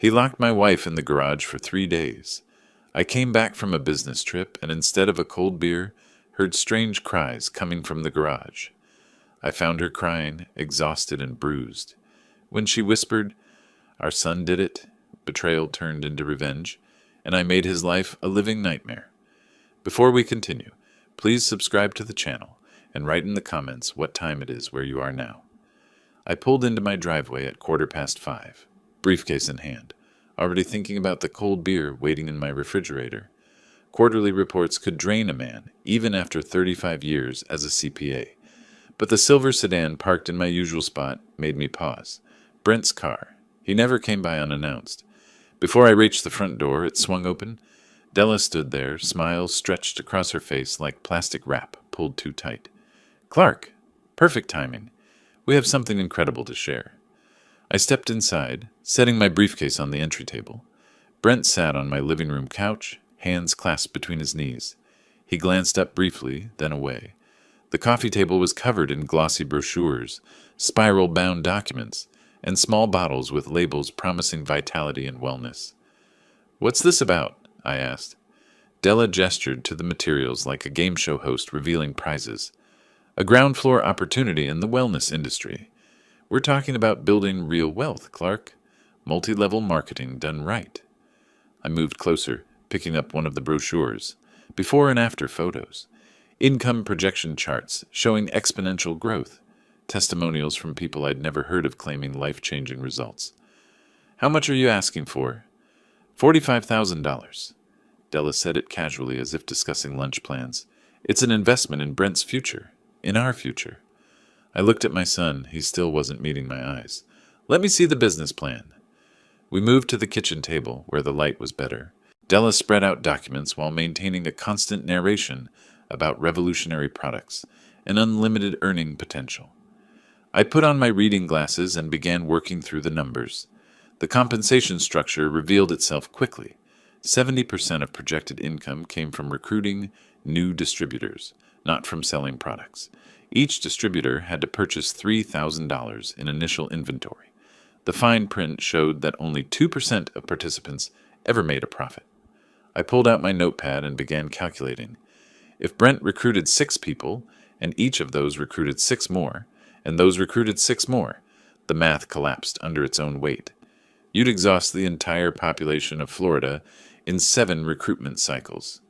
He locked my wife in the garage for 3 days. I came back from a business trip and instead of a cold beer, heard strange cries coming from the garage. I found her crying, exhausted and bruised. When she whispered, "Our son did it," betrayal turned into revenge, and I made his life a living nightmare. Before we continue, please subscribe to the channel and write in the comments what time it is where you are now. I pulled into my driveway at 5:15, briefcase in hand, already thinking about the cold beer waiting in my refrigerator. Quarterly reports could drain a man, even after 35 years as a CPA. But the silver sedan parked in my usual spot made me pause. Brent's car. He never came by unannounced. Before I reached the front door, it swung open. Della stood there, smiles stretched across her face like plastic wrap pulled too tight. "Clark! Perfect timing. We have something incredible to share." I stepped inside, setting my briefcase on the entry table. Brent sat on my living room couch, hands clasped between his knees. He glanced up briefly, then away. The coffee table was covered in glossy brochures, spiral-bound documents, and small bottles with labels promising vitality and wellness. "What's this about?" I asked. Della gestured to the materials like a game show host revealing prizes. "A ground floor opportunity in the wellness industry. We're talking about building real wealth, Clark. Multi-level marketing done right." I moved closer, picking up one of the brochures. Before and after photos. Income projection charts showing exponential growth. Testimonials from people I'd never heard of claiming life-changing results. "How much are you asking for?" $45,000. Della said it casually as if discussing lunch plans. "It's an investment in Brent's future. In our future." I looked at my son. He still wasn't meeting my eyes. "Let me see the business plan." We moved to the kitchen table, where the light was better. Della spread out documents while maintaining a constant narration about revolutionary products and unlimited earning potential. I put on my reading glasses and began working through the numbers. The compensation structure revealed itself quickly. 70% of projected income came from recruiting new distributors, not from selling products. Each distributor had to purchase $3,000 in initial inventory. The fine print showed that only 2% of participants ever made a profit. I pulled out my notepad and began calculating. If Brent recruited 6 people, and each of those recruited 6 more, and those recruited 6 more, the math collapsed under its own weight. You'd exhaust the entire population of Florida in 7 recruitment cycles.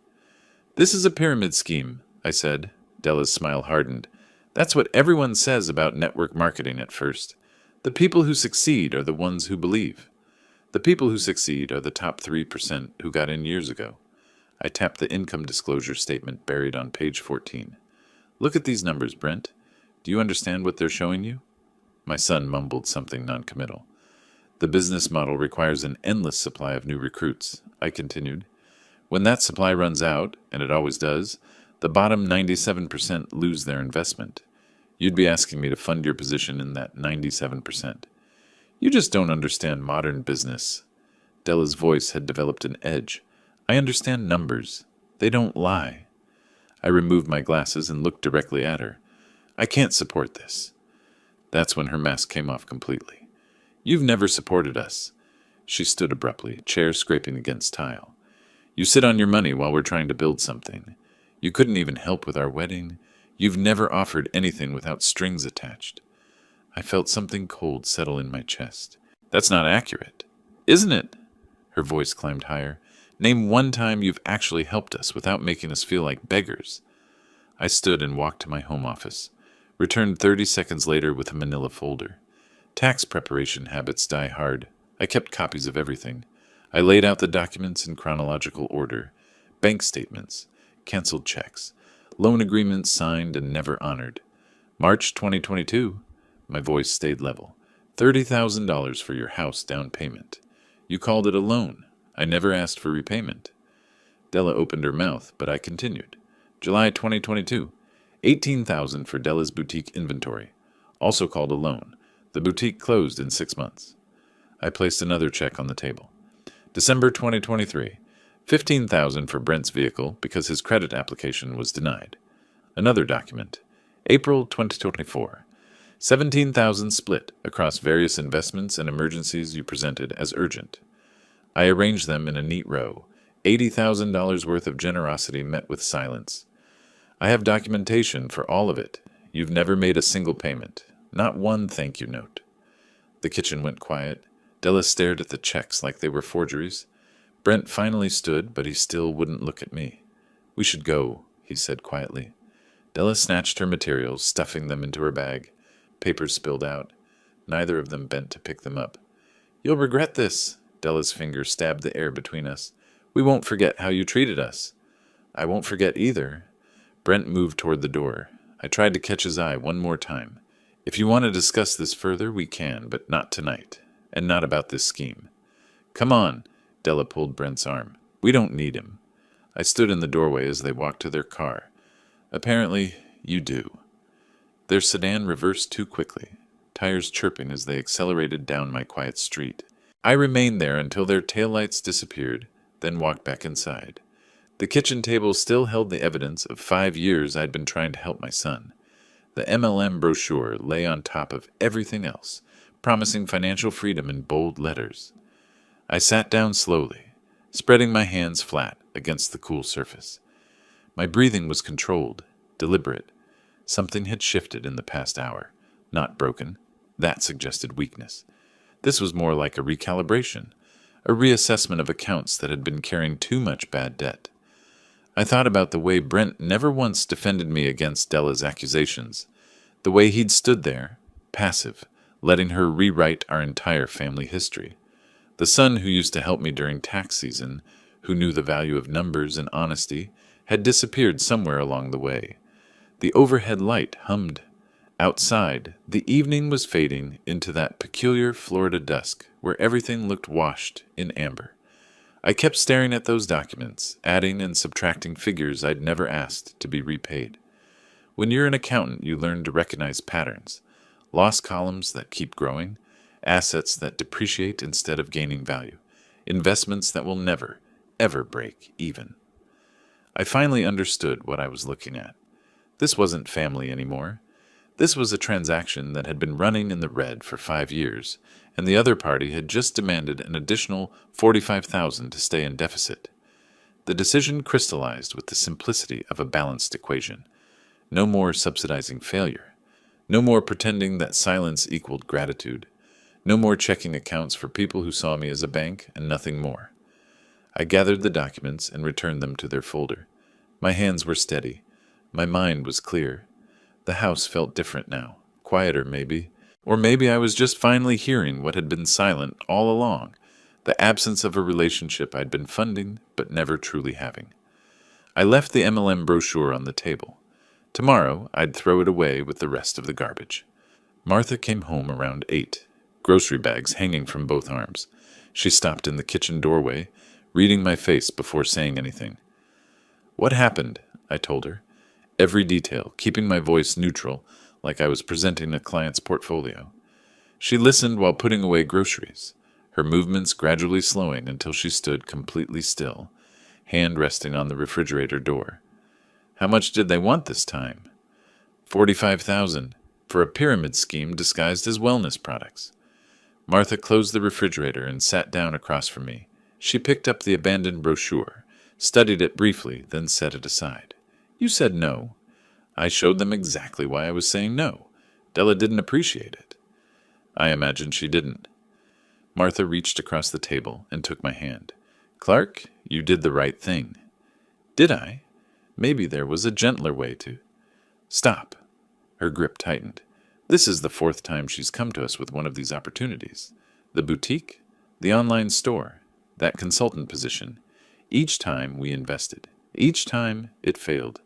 "This is a pyramid scheme," I said. Della's smile hardened. "That's what everyone says about network marketing at first. The people who succeed are the ones who believe. The people who succeed are the top 3% who got in years ago." I tapped the income disclosure statement buried on page 14. "Look at these numbers, Brent. Do you understand what they're showing you?" My son mumbled something noncommittal. "The business model requires an endless supply of new recruits," I continued. "When that supply runs out, and it always does, the bottom 97% lose their investment. You'd be asking me to fund your position in that 97%. You just don't understand modern business." Della's voice had developed an edge. "I understand numbers. They don't lie." I removed my glasses and looked directly at her. "I can't support this." That's when her mask came off completely. "You've never supported us." She stood abruptly, chair scraping against tile. "You sit on your money while we're trying to build something. You couldn't even help with our wedding. You've never offered anything without strings attached." I felt something cold settle in my chest. "That's not accurate." "Isn't it?" Her voice climbed higher. "Name one time you've actually helped us without making us feel like beggars." I stood and walked to my home office, returned 30 seconds later with a manila folder. Tax preparation habits die hard. I kept copies of everything. I laid out the documents in chronological order. Bank statements, canceled checks, loan agreements signed and never honored. March 2022. My voice stayed level. $30,000 for your house down payment. You called it a loan. I never asked for repayment. Della opened her mouth, but I continued. July 2022. $18,000 for Della's boutique inventory, also called a loan. The boutique closed in 6 months. I placed another check on the table. December 2023. $15,000 for Brent's vehicle because his credit application was denied. Another document. April 2024. $17,000 split across various investments and emergencies you presented as urgent. I arranged them in a neat row. $80,000 worth of generosity met with silence. I have documentation for all of it. You've never made a single payment. Not one thank you note. The kitchen went quiet. Della stared at the checks like they were forgeries. Brent finally stood, but he still wouldn't look at me. We should go, he said quietly. Della snatched her materials, stuffing them into her bag. Papers spilled out. Neither of them bent to pick them up. You'll regret this. Della's finger stabbed the air between us. We won't forget how you treated us. I won't forget either. Brent moved toward the door. I tried to catch his eye one more time. If you want to discuss this further, we can, but not tonight. And not about this scheme. Come on, Della pulled Brent's arm. We don't need him. I stood in the doorway as they walked to their car. Apparently, you do. Their sedan reversed too quickly, tires chirping as they accelerated down my quiet street. I remained there until their taillights disappeared, then walked back inside. The kitchen table still held the evidence of 5 years I'd been trying to help my son. The MLM brochure lay on top of everything else, promising financial freedom in bold letters. I sat down slowly, spreading my hands flat against the cool surface. My breathing was controlled, deliberate. Something had shifted in the past hour, not broken. That suggested weakness. This was more like a recalibration, a reassessment of accounts that had been carrying too much bad debt. I thought about the way Brent never once defended me against Della's accusations, the way he'd stood there, passive, letting her rewrite our entire family history. The son who used to help me during tax season, who knew the value of numbers and honesty, had disappeared somewhere along the way. The overhead light hummed. Outside, the evening was fading into that peculiar Florida dusk where everything looked washed in amber. I kept staring at those documents, adding and subtracting figures I'd never asked to be repaid. When you're an accountant, you learn to recognize patterns, loss columns that keep growing, assets that depreciate instead of gaining value, investments that will never, ever break even. I finally understood what I was looking at. This wasn't family anymore. This was a transaction that had been running in the red for 5 years, and the other party had just demanded an additional $45,000 to stay in deficit. The decision crystallized with the simplicity of a balanced equation. No more subsidizing failure. No more pretending that silence equaled gratitude. No more checking accounts for people who saw me as a bank and nothing more. I gathered the documents and returned them to their folder. My hands were steady. My mind was clear. The house felt different now, quieter maybe, or maybe I was just finally hearing what had been silent all along, the absence of a relationship I'd been funding but never truly having. I left the MLM brochure on the table. Tomorrow I'd throw it away with the rest of the garbage. Martha came home around 8, grocery bags hanging from both arms. She stopped in the kitchen doorway, reading my face before saying anything. What happened? I told her. Every detail, keeping my voice neutral, like I was presenting a client's portfolio. She listened while putting away groceries, her movements gradually slowing until she stood completely still, hand resting on the refrigerator door. How much did they want this time? $45,000, for a pyramid scheme disguised as wellness products. Martha closed the refrigerator and sat down across from me. She picked up the abandoned brochure, studied it briefly, then set it aside. You said no. I showed them exactly why I was saying no. Della didn't appreciate it. I imagined she didn't. Martha reached across the table and took my hand. Clark, you did the right thing. Did I? Maybe there was a gentler way to. Stop. Her grip tightened. This is the 4th time she's come to us with one of these opportunities. The boutique, the online store, that consultant position. Each time we invested. Each time it failed.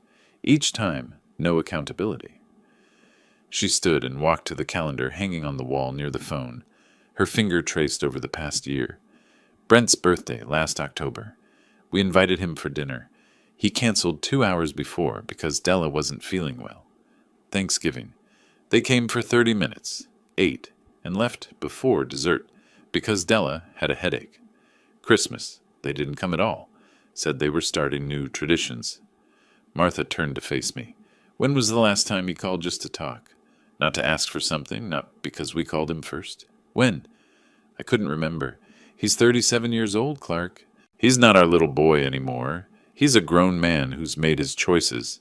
Each time, no accountability. She stood and walked to the calendar hanging on the wall near the phone. Her finger traced over the past year. Brent's birthday last October. We invited him for dinner. He canceled 2 hours before because Della wasn't feeling well. Thanksgiving. They came for 30 minutes, ate, and left before dessert because Della had a headache. Christmas. They didn't come at all. Said they were starting new traditions. Martha turned to face me. When was the last time he called just to talk? Not to ask for something, not because we called him first. When? I couldn't remember. He's 37 years old, Clark. He's not our little boy anymore. He's a grown man who's made his choices.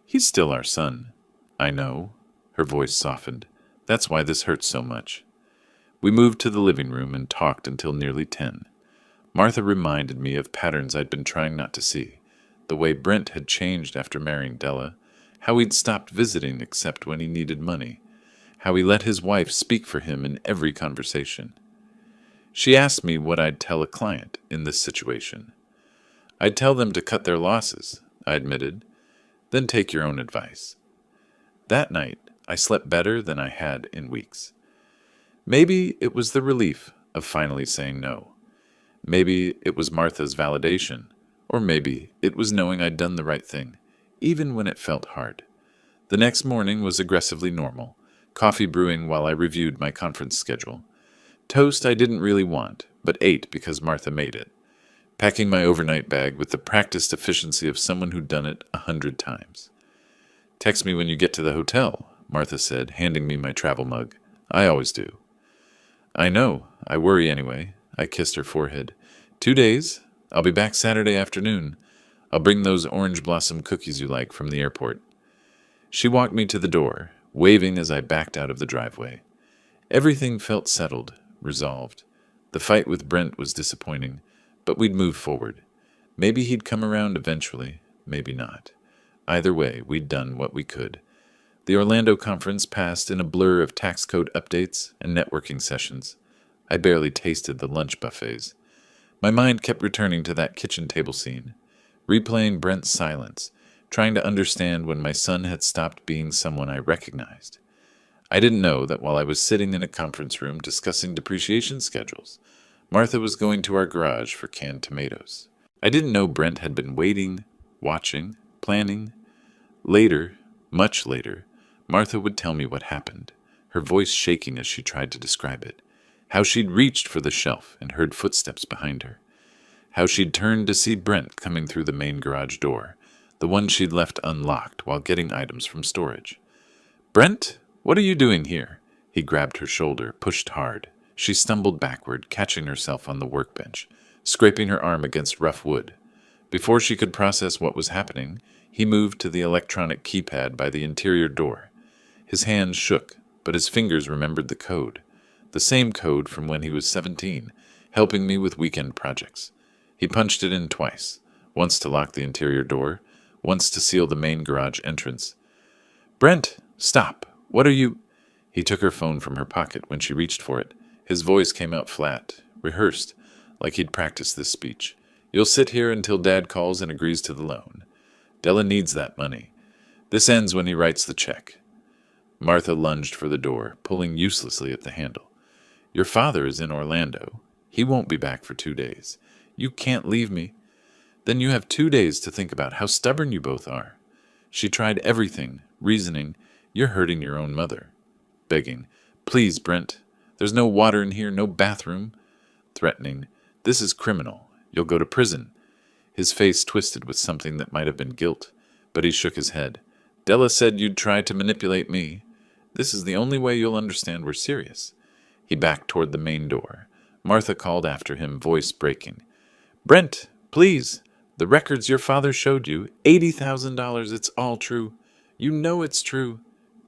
He's still our son. I know. Her voice softened. That's why this hurts so much. We moved to the living room and talked until nearly 10. Martha reminded me of patterns I'd been trying not to see. The way Brent had changed after marrying Della. How he'd stopped visiting except when he needed money. How he let his wife speak for him in every conversation. She asked me what I'd tell a client in this situation. I'd tell them to cut their losses, I admitted. Then take your own advice. That night, I slept better than I had in weeks. Maybe it was the relief of finally saying no. Maybe it was Martha's validation, or maybe it was knowing I'd done the right thing, even when it felt hard. The next morning was aggressively normal, coffee brewing while I reviewed my conference schedule. Toast I didn't really want, but ate because Martha made it. Packing my overnight bag with the practiced efficiency of someone who'd done it 100 times. Text me when you get to the hotel, Martha said, handing me my travel mug. I always do. I know. I worry anyway. I kissed her forehead. 2 days. I'll be back Saturday afternoon. I'll bring those orange blossom cookies you like from the airport. She walked me to the door, waving as I backed out of the driveway. Everything felt settled, resolved. The fight with Brent was disappointing, but we'd move forward. Maybe he'd come around eventually, maybe not. Either way, we'd done what we could. The Orlando conference passed in a blur of tax code updates and networking sessions. I barely tasted the lunch buffets. My mind kept returning to that kitchen table scene, replaying Brent's silence, trying to understand when my son had stopped being someone I recognized. I didn't know that while I was sitting in a conference room discussing depreciation schedules, Martha was going to our garage for canned tomatoes. I didn't know Brent had been waiting, watching, planning. Later, much later, Martha would tell me what happened, her voice shaking as she tried to describe it. How she'd reached for the shelf and heard footsteps behind her. How she'd turned to see Brent coming through the main garage door, the one she'd left unlocked while getting items from storage. "Brent, what are you doing here?" He grabbed her shoulder, pushed hard. She stumbled backward, catching herself on the workbench, scraping her arm against rough wood. Before she could process what was happening, he moved to the electronic keypad by the interior door. His hands shook, but his fingers remembered the code. The same code from when he was 17, helping me with weekend projects. He punched it in twice, once to lock the interior door, once to seal the main garage entrance. "Brent, stop! What are you—" He took her phone from her pocket when she reached for it. His voice came out flat, rehearsed, like he'd practiced this speech. "You'll sit here until Dad calls and agrees to the loan. Della needs that money. This ends when he writes the check." Martha lunged for the door, pulling uselessly at the handle. "Your father is in Orlando. He won't be back for 2 days. You can't leave me." "Then you have 2 days to think about how stubborn you both are." She tried everything, reasoning, "You're hurting your own mother." Begging, "Please, Brent. There's no water in here, no bathroom." Threatening, "This is criminal. You'll go to prison." His face twisted with something that might have been guilt, but he shook his head. "Della said you'd try to manipulate me. This is the only way you'll understand we're serious." He backed toward the main door. Martha called after him, voice breaking. "Brent, please. The records your father showed you, $80,000, it's all true. You know it's true."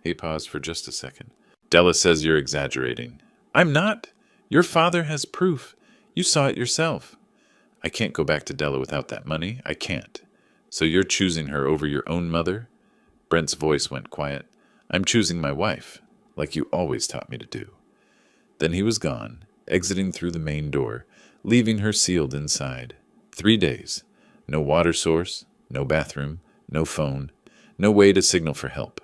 He paused for just a second. "Della says you're exaggerating." "I'm not. Your father has proof. You saw it yourself." "I can't go back to Della without that money. I can't." "So you're choosing her over your own mother?" Brent's voice went quiet. "I'm choosing my wife, like you always taught me to do." Then he was gone, exiting through the main door, leaving her sealed inside. 3 days. No water source, no bathroom, no phone, no way to signal for help.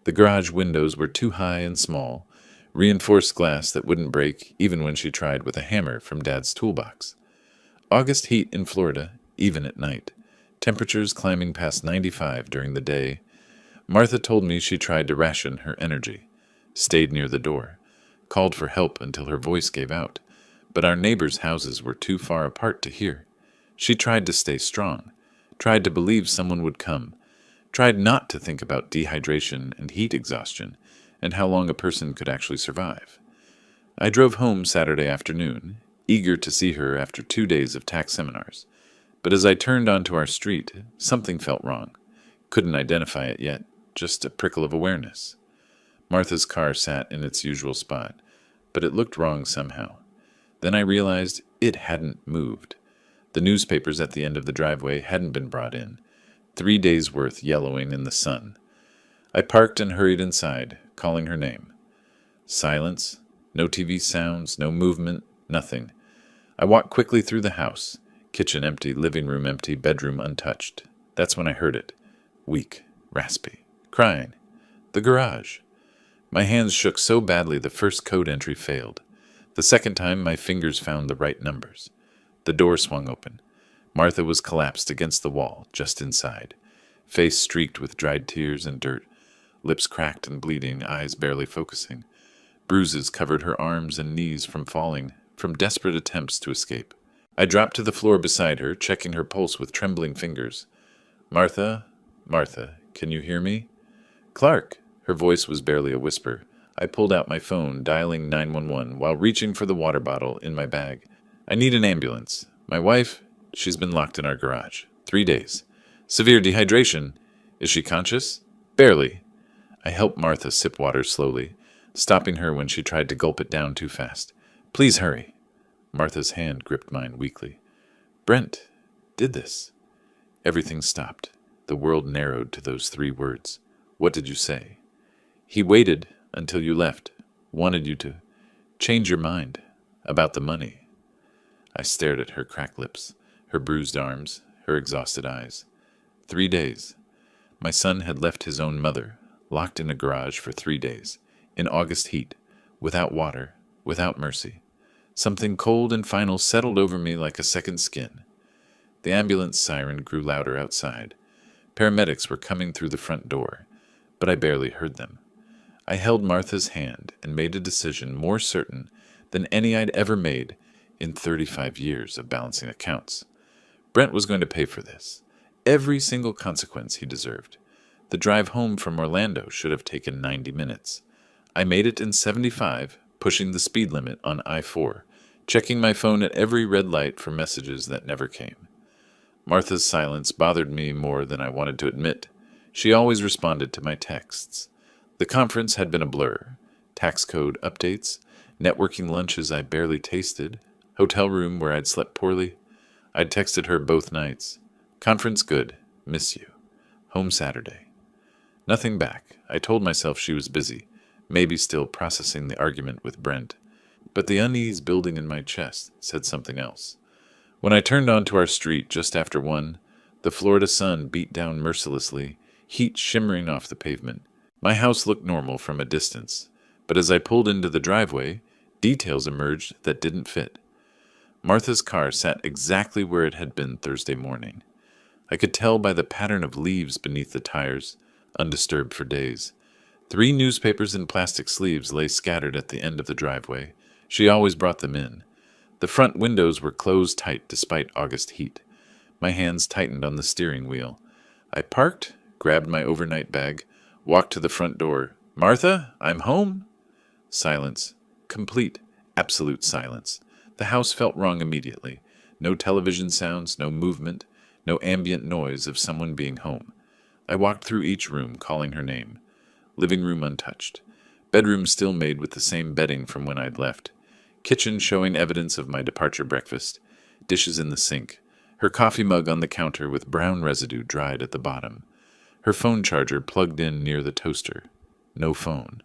The garage windows were too high and small, reinforced glass that wouldn't break even when she tried with a hammer from Dad's toolbox. August heat in Florida, even at night. Temperatures climbing past 95 during the day. Martha told me she tried to ration her energy, stayed near the door, called for help until her voice gave out, but our neighbors' houses were too far apart to hear. She tried to stay strong, tried to believe someone would come, tried not to think about dehydration and heat exhaustion and how long a person could actually survive. I drove home Saturday afternoon, eager to see her after 2 days of tax seminars. But as I turned onto our street, something felt wrong. Couldn't identify it yet, just a prickle of awareness. Martha's car sat in its usual spot, but it looked wrong somehow. Then I realized it hadn't moved. The newspapers at the end of the driveway hadn't been brought in. 3 days' worth yellowing in the sun. I parked and hurried inside, calling her name. Silence. No TV sounds, no movement, nothing. I walked quickly through the house. Kitchen empty, living room empty, bedroom untouched. That's when I heard it. Weak, raspy, crying. The garage. My hands shook so badly the first code entry failed. The second time my fingers found the right numbers. The door swung open. Martha was collapsed against the wall, just inside. Face streaked with dried tears and dirt. Lips cracked and bleeding, eyes barely focusing. Bruises covered her arms and knees from falling, from desperate attempts to escape. I dropped to the floor beside her, checking her pulse with trembling fingers. Martha, Martha, can you hear me? Clark! Her voice was barely a whisper. I pulled out my phone, dialing 911, while reaching for the water bottle in my bag. I need an ambulance. My wife, she's been locked in our garage. 3 days. Severe dehydration. Is she conscious? Barely. I helped Martha sip water slowly, stopping her when she tried to gulp it down too fast. Please hurry. Martha's hand gripped mine weakly. Brent did this. Everything stopped. The world narrowed to those 3 words. What did you say? He waited until you left. Wanted you to change your mind about the money. I stared at her cracked lips, her bruised arms, her exhausted eyes. 3 days. My son had left his own mother, locked in a garage for 3 days, in August heat, without water, without mercy. Something cold and final settled over me like a second skin. The ambulance siren grew louder outside. Paramedics were coming through the front door, but I barely heard them. I held Martha's hand and made a decision more certain than any I'd ever made in 35 years of balancing accounts. Brent was going to pay for this. Every single consequence he deserved. The drive home from Orlando should have taken 90 minutes. I made it in 75, pushing the speed limit on I-4, checking my phone at every red light for messages that never came. Martha's silence bothered me more than I wanted to admit. She always responded to my texts. The conference had been a blur. Tax code updates, networking lunches I barely tasted, hotel room where I'd slept poorly. I'd texted her both nights. Conference good. Miss you. Home Saturday. Nothing back. I told myself she was busy, maybe still processing the argument with Brent. But the unease building in my chest said something else. When I turned onto our street just after 1, the Florida sun beat down mercilessly, heat shimmering off the pavement. My house looked normal from a distance, but as I pulled into the driveway, details emerged that didn't fit. Martha's car sat exactly where it had been Thursday morning. I could tell by the pattern of leaves beneath the tires, undisturbed for days. 3 newspapers in plastic sleeves lay scattered at the end of the driveway. She always brought them in. The front windows were closed tight despite August heat. My hands tightened on the steering wheel. I parked, grabbed my overnight bag, walked to the front door. Martha, I'm home. Silence. Complete, absolute silence. The house felt wrong immediately. No television sounds, no movement, no ambient noise of someone being home. I walked through each room, calling her name. Living room untouched. Bedroom still made with the same bedding from when I'd left. Kitchen showing evidence of my departure breakfast. Dishes in the sink. Her coffee mug on the counter with brown residue dried at the bottom. Her phone charger plugged in near the toaster. No phone.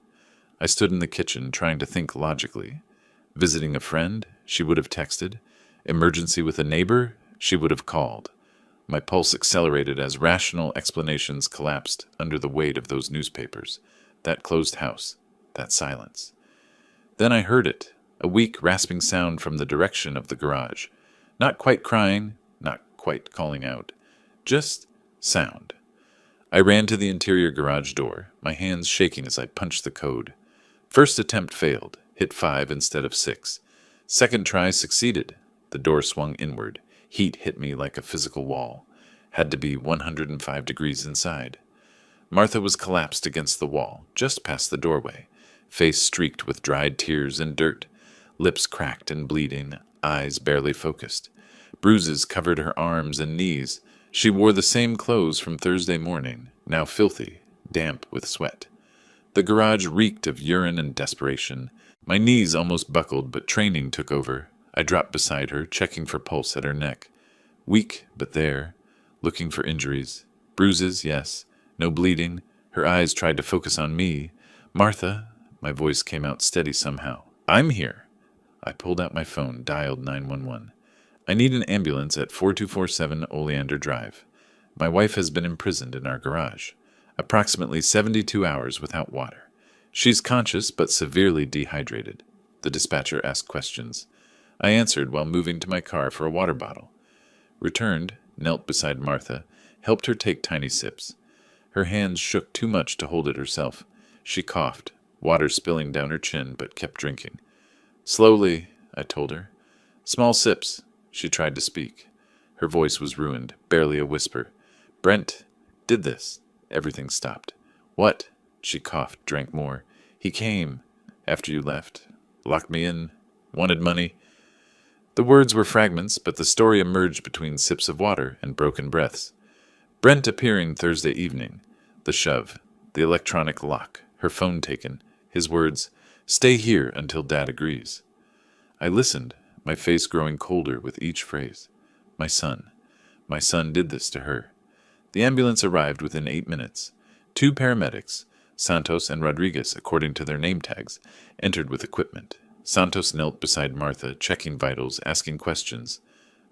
I stood in the kitchen trying to think logically. Visiting a friend? She would have texted. Emergency with a neighbor? She would have called. My pulse accelerated as rational explanations collapsed under the weight of those newspapers, that closed house, that silence. Then I heard it, a weak, rasping sound from the direction of the garage. Not quite crying, not quite calling out. Just sound. I ran to the interior garage door, my hands shaking as I punched the code. First attempt failed, hit 5 instead of 6. Second try succeeded. The door swung inward. Heat hit me like a physical wall. Had to be 105 degrees inside. Martha was collapsed against the wall, just past the doorway, face streaked with dried tears and dirt, lips cracked and bleeding, eyes barely focused. Bruises covered her arms and knees. She wore the same clothes from Thursday morning, now filthy, damp with sweat. The garage reeked of urine and desperation. My knees almost buckled, but training took over. I dropped beside her, checking for pulse at her neck. Weak, but there. Looking for injuries. Bruises, yes. No bleeding. Her eyes tried to focus on me. Martha, my voice came out steady somehow. I'm here. I pulled out my phone, dialed 911. I need an ambulance at 4247 Oleander Drive. My wife has been imprisoned in our garage. Approximately 72 hours without water. She's conscious but severely dehydrated. The dispatcher asked questions. I answered while moving to my car for a water bottle. Returned, knelt beside Martha, helped her take tiny sips. Her hands shook too much to hold it herself. She coughed, water spilling down her chin, but kept drinking. Slowly, I told her. Small sips. She tried to speak. Her voice was ruined, barely a whisper. Brent did this. Everything stopped. What? She coughed, drank more. He came. After you left. Locked me in. Wanted money. The words were fragments, but the story emerged between sips of water and broken breaths. Brent appearing Thursday evening. The shove. The electronic lock. Her phone taken. His words, stay here until Dad agrees. I listened, my face growing colder with each phrase. My son. My son did this to her. The ambulance arrived within 8 minutes. 2 paramedics, Santos and Rodriguez according to their name tags, entered with equipment. Santos knelt beside Martha, checking vitals, asking questions.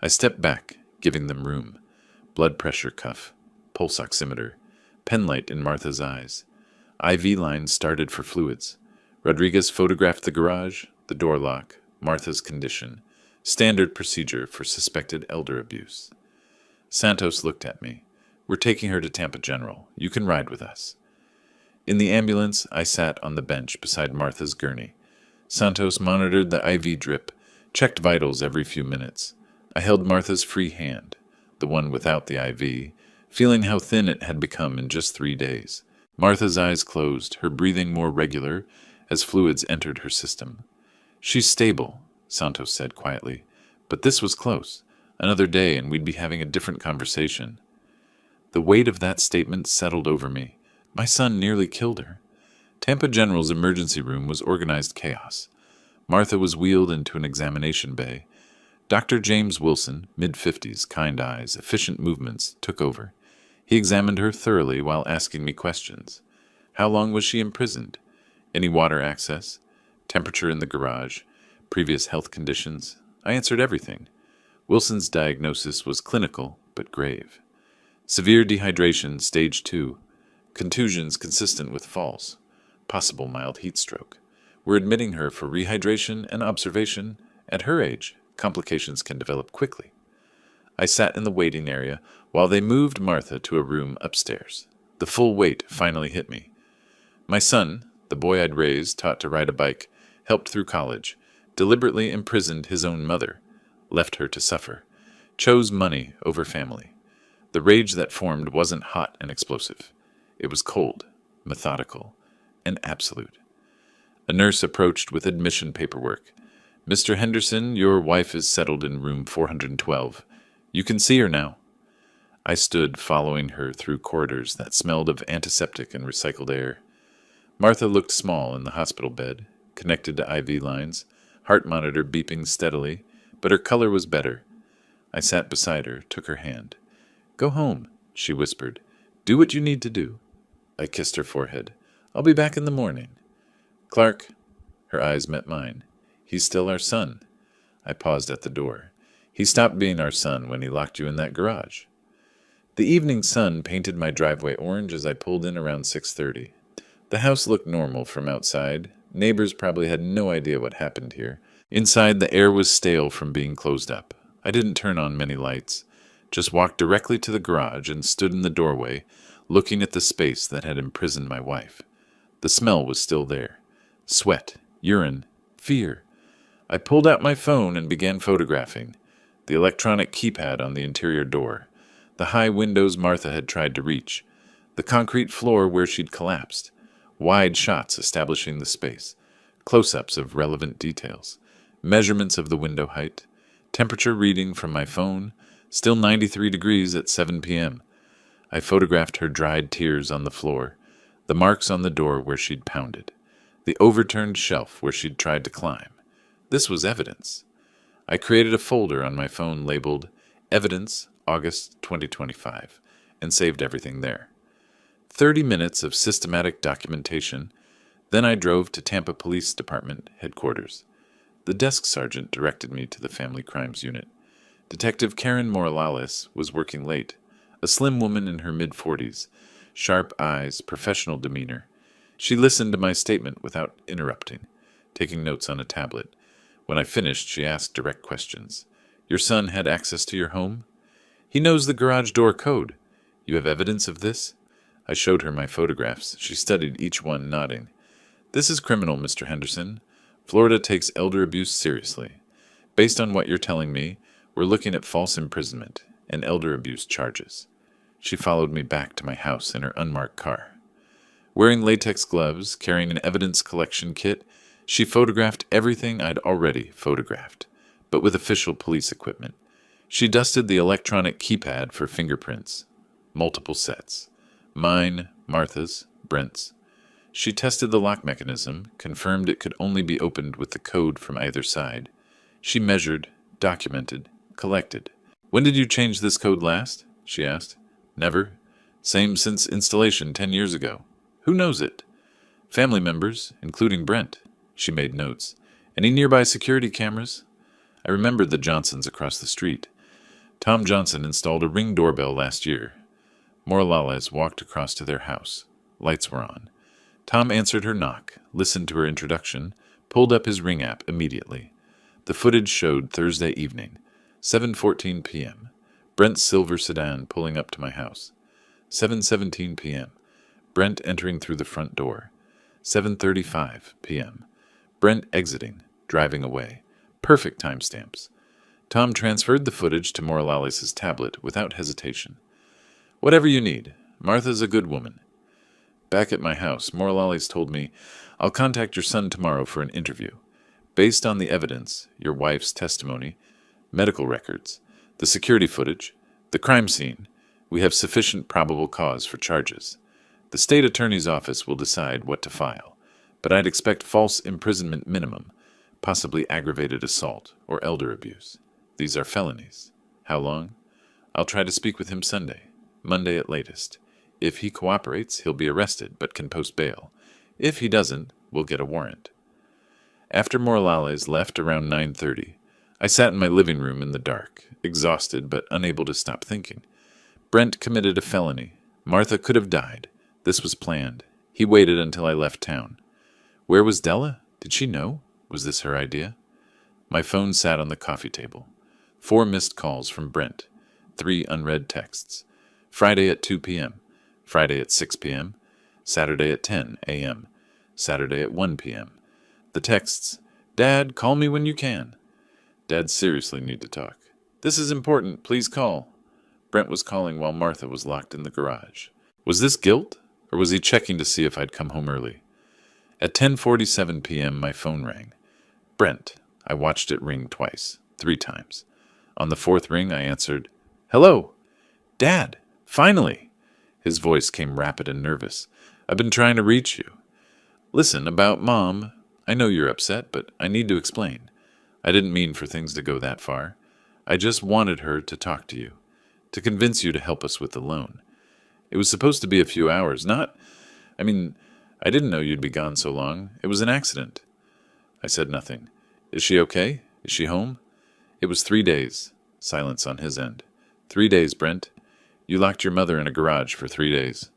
I stepped back, giving them room. Blood pressure cuff, pulse oximeter, penlight in Martha's eyes. IV lines started for fluids. Rodriguez photographed the garage, the door lock, Martha's condition. Standard procedure for suspected elder abuse. Santos looked at me. We're taking her to Tampa General. You can ride with us. In the ambulance, I sat on the bench beside Martha's gurney. Santos monitored the IV drip, checked vitals every few minutes. I held Martha's free hand, the one without the IV, feeling how thin it had become in just 3 days. Martha's eyes closed, her breathing more regular as fluids entered her system. She's stable, Santos said quietly, but this was close. Another day and we'd be having a different conversation. The weight of that statement settled over me. My son nearly killed her. Tampa General's emergency room was organized chaos. Martha was wheeled into an examination bay. Dr. James Wilson, mid-50s, kind eyes, efficient movements, took over. He examined her thoroughly while asking me questions. How long was she imprisoned? Any water access? Temperature in the garage? Previous health conditions? I answered everything. Wilson's diagnosis was clinical, but grave. Severe dehydration, stage 2. Contusions consistent with falls. Possible mild heat stroke. We're admitting her for rehydration and observation. At her age, complications can develop quickly. I sat in the waiting area while they moved Martha to a room upstairs. The full weight finally hit me. My son, the boy I'd raised, taught to ride a bike, helped through college, deliberately imprisoned his own mother, left her to suffer, chose money over family. The rage that formed wasn't hot and explosive. It was cold, methodical, and absolute. A nurse approached with admission paperwork. Mr. Henderson, your wife is settled in room 412. You can see her now. I stood following her through corridors that smelled of antiseptic and recycled air. Martha looked small in the hospital bed, connected to IV lines, heart monitor beeping steadily, but her color was better. I sat beside her, took her hand. Go home, she whispered. Do what you need to do. I kissed her forehead. I'll be back in the morning. Clark, her eyes met mine. He's still our son. I paused at the door. He stopped being our son when he locked you in that garage. The evening sun painted my driveway orange as I pulled in around 6:30. The house looked normal from outside. Neighbors probably had no idea what happened here. Inside, the air was stale from being closed up. I didn't turn on many lights, just walked directly to the garage and stood in the doorway, looking at the space that had imprisoned my wife. The smell was still there. Sweat, urine, fear. I pulled out my phone and began photographing. The electronic keypad on the interior door. The high windows Martha had tried to reach. The concrete floor where she'd collapsed. Wide shots establishing the space. Close-ups of relevant details. Measurements of the window height. Temperature reading from my phone, still 93 degrees at 7 p.m. I photographed her dried tears on the floor, the marks on the door where she'd pounded, the overturned shelf where she'd tried to climb. This was evidence. I created a folder on my phone labeled Evidence, August 2025, and saved everything there. 30 minutes of systematic documentation, then I drove to Tampa Police Department headquarters. The desk sergeant directed me to the Family Crimes Unit. Detective Karen Morales was working late, a slim woman in her mid-40s, sharp eyes, professional demeanor. She listened to my statement without interrupting, taking notes on a tablet. When I finished, she asked direct questions. Your son had access to your home? He knows the garage door code. You have evidence of this? I showed her my photographs. She studied each one, nodding. This is criminal, Mr. Henderson. Florida takes elder abuse seriously. Based on what you're telling me, we're looking at false imprisonment and elder abuse charges. She followed me back to my house in her unmarked car. Wearing latex gloves, carrying an evidence collection kit, she photographed everything I'd already photographed, but with official police equipment. She dusted the electronic keypad for fingerprints. Multiple sets. Mine, Martha's, Brent's. She tested the lock mechanism, confirmed it could only be opened with the code from either side. She measured, documented, collected. When did you change this code last? She asked. Never. Same since installation 10 years ago. Who knows it? Family members, including Brent. She made notes. Any nearby security cameras? I remembered the Johnsons across the street. Tom Johnson installed a Ring doorbell last year. Morales walked across to their house. Lights were on. Tom answered her knock, listened to her introduction, pulled up his Ring app immediately. The footage showed Thursday evening, 7:14 p.m. Brent's silver sedan pulling up to my house. 7:17 p.m. Brent entering through the front door. 7:35 p.m. Brent exiting, driving away. Perfect timestamps. Tom transferred the footage to Morales' tablet without hesitation. Whatever you need. Martha's a good woman. Back at my house, Morales told me, I'll contact your son tomorrow for an interview. Based on the evidence, your wife's testimony, medical records, the security footage, the crime scene, we have sufficient probable cause for charges. The state attorney's office will decide what to file, but I'd expect false imprisonment minimum, possibly aggravated assault or elder abuse. These are felonies. How long? I'll try to speak with him Sunday, Monday at latest. If he cooperates, he'll be arrested, but can post bail. If he doesn't, we'll get a warrant. After Morales left around 9:30, I sat in my living room in the dark, exhausted but unable to stop thinking. Brent committed a felony. Martha could have died. This was planned. He waited until I left town. Where was Della? Did she know? Was this her idea? My phone sat on the coffee table. 4 missed calls from Brent. 3 unread texts. Friday at 2 p.m. Friday at 6 p.m., Saturday at 10 a.m., Saturday at 1 p.m. The texts, Dad, call me when you can. Dad seriously need to talk. This is important, please call. Brent was calling while Martha was locked in the garage. Was this guilt, or was he checking to see if I'd come home early? At 10:47 p.m., my phone rang. Brent. I watched it ring twice, 3 times. On the 4th ring, I answered, Hello. Dad, finally. His voice came rapid and nervous. I've been trying to reach you. Listen, about Mom, I know you're upset, but I need to explain. I didn't mean for things to go that far. I just wanted her to talk to you, to convince you to help us with the loan. It was supposed to be a few hours, I didn't know you'd be gone so long. It was an accident. I said nothing. Is she okay? Is she home? It was 3 days. Silence on his end. 3 days, Brent. You locked your mother in a garage for 3 days.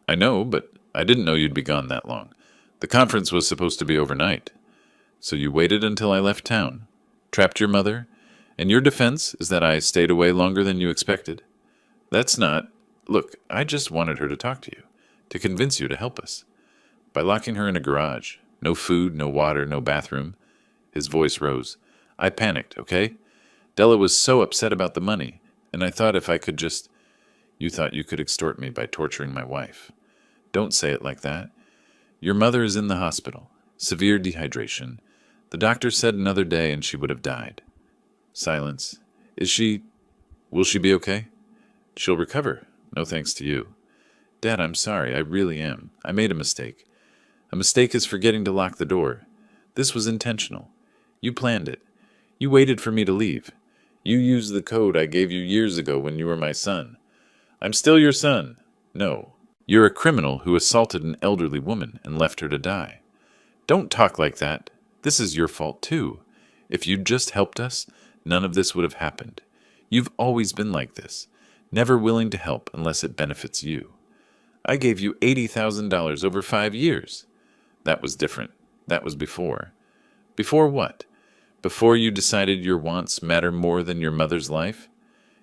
I know, but I didn't know you'd be gone that long. The conference was supposed to be overnight. So you waited until I left town, trapped your mother, and your defense is that I stayed away longer than you expected? That's not... Look, I just wanted her to talk to you, to convince you to help us. By locking her in a garage, no food, no water, no bathroom. His voice rose. I panicked, okay? Della was so upset about the money, and I thought if I could just... You thought you could extort me by torturing my wife. Don't say it like that. Your mother is in the hospital. Severe dehydration. The doctor said another day and she would have died. Silence. Is she... Will she be okay? She'll recover. No thanks to you. Dad, I'm sorry. I really am. I made a mistake. A mistake is forgetting to lock the door. This was intentional. You planned it. You waited for me to leave. You used the code I gave you years ago when you were my son. I'm still your son. No. You're a criminal who assaulted an elderly woman and left her to die. Don't talk like that. This is your fault, too. If you'd just helped us, none of this would have happened. You've always been like this, never willing to help unless it benefits you. I gave you $80,000 over 5 years. That was different. That was before. Before what? Before you decided your wants matter more than your mother's life?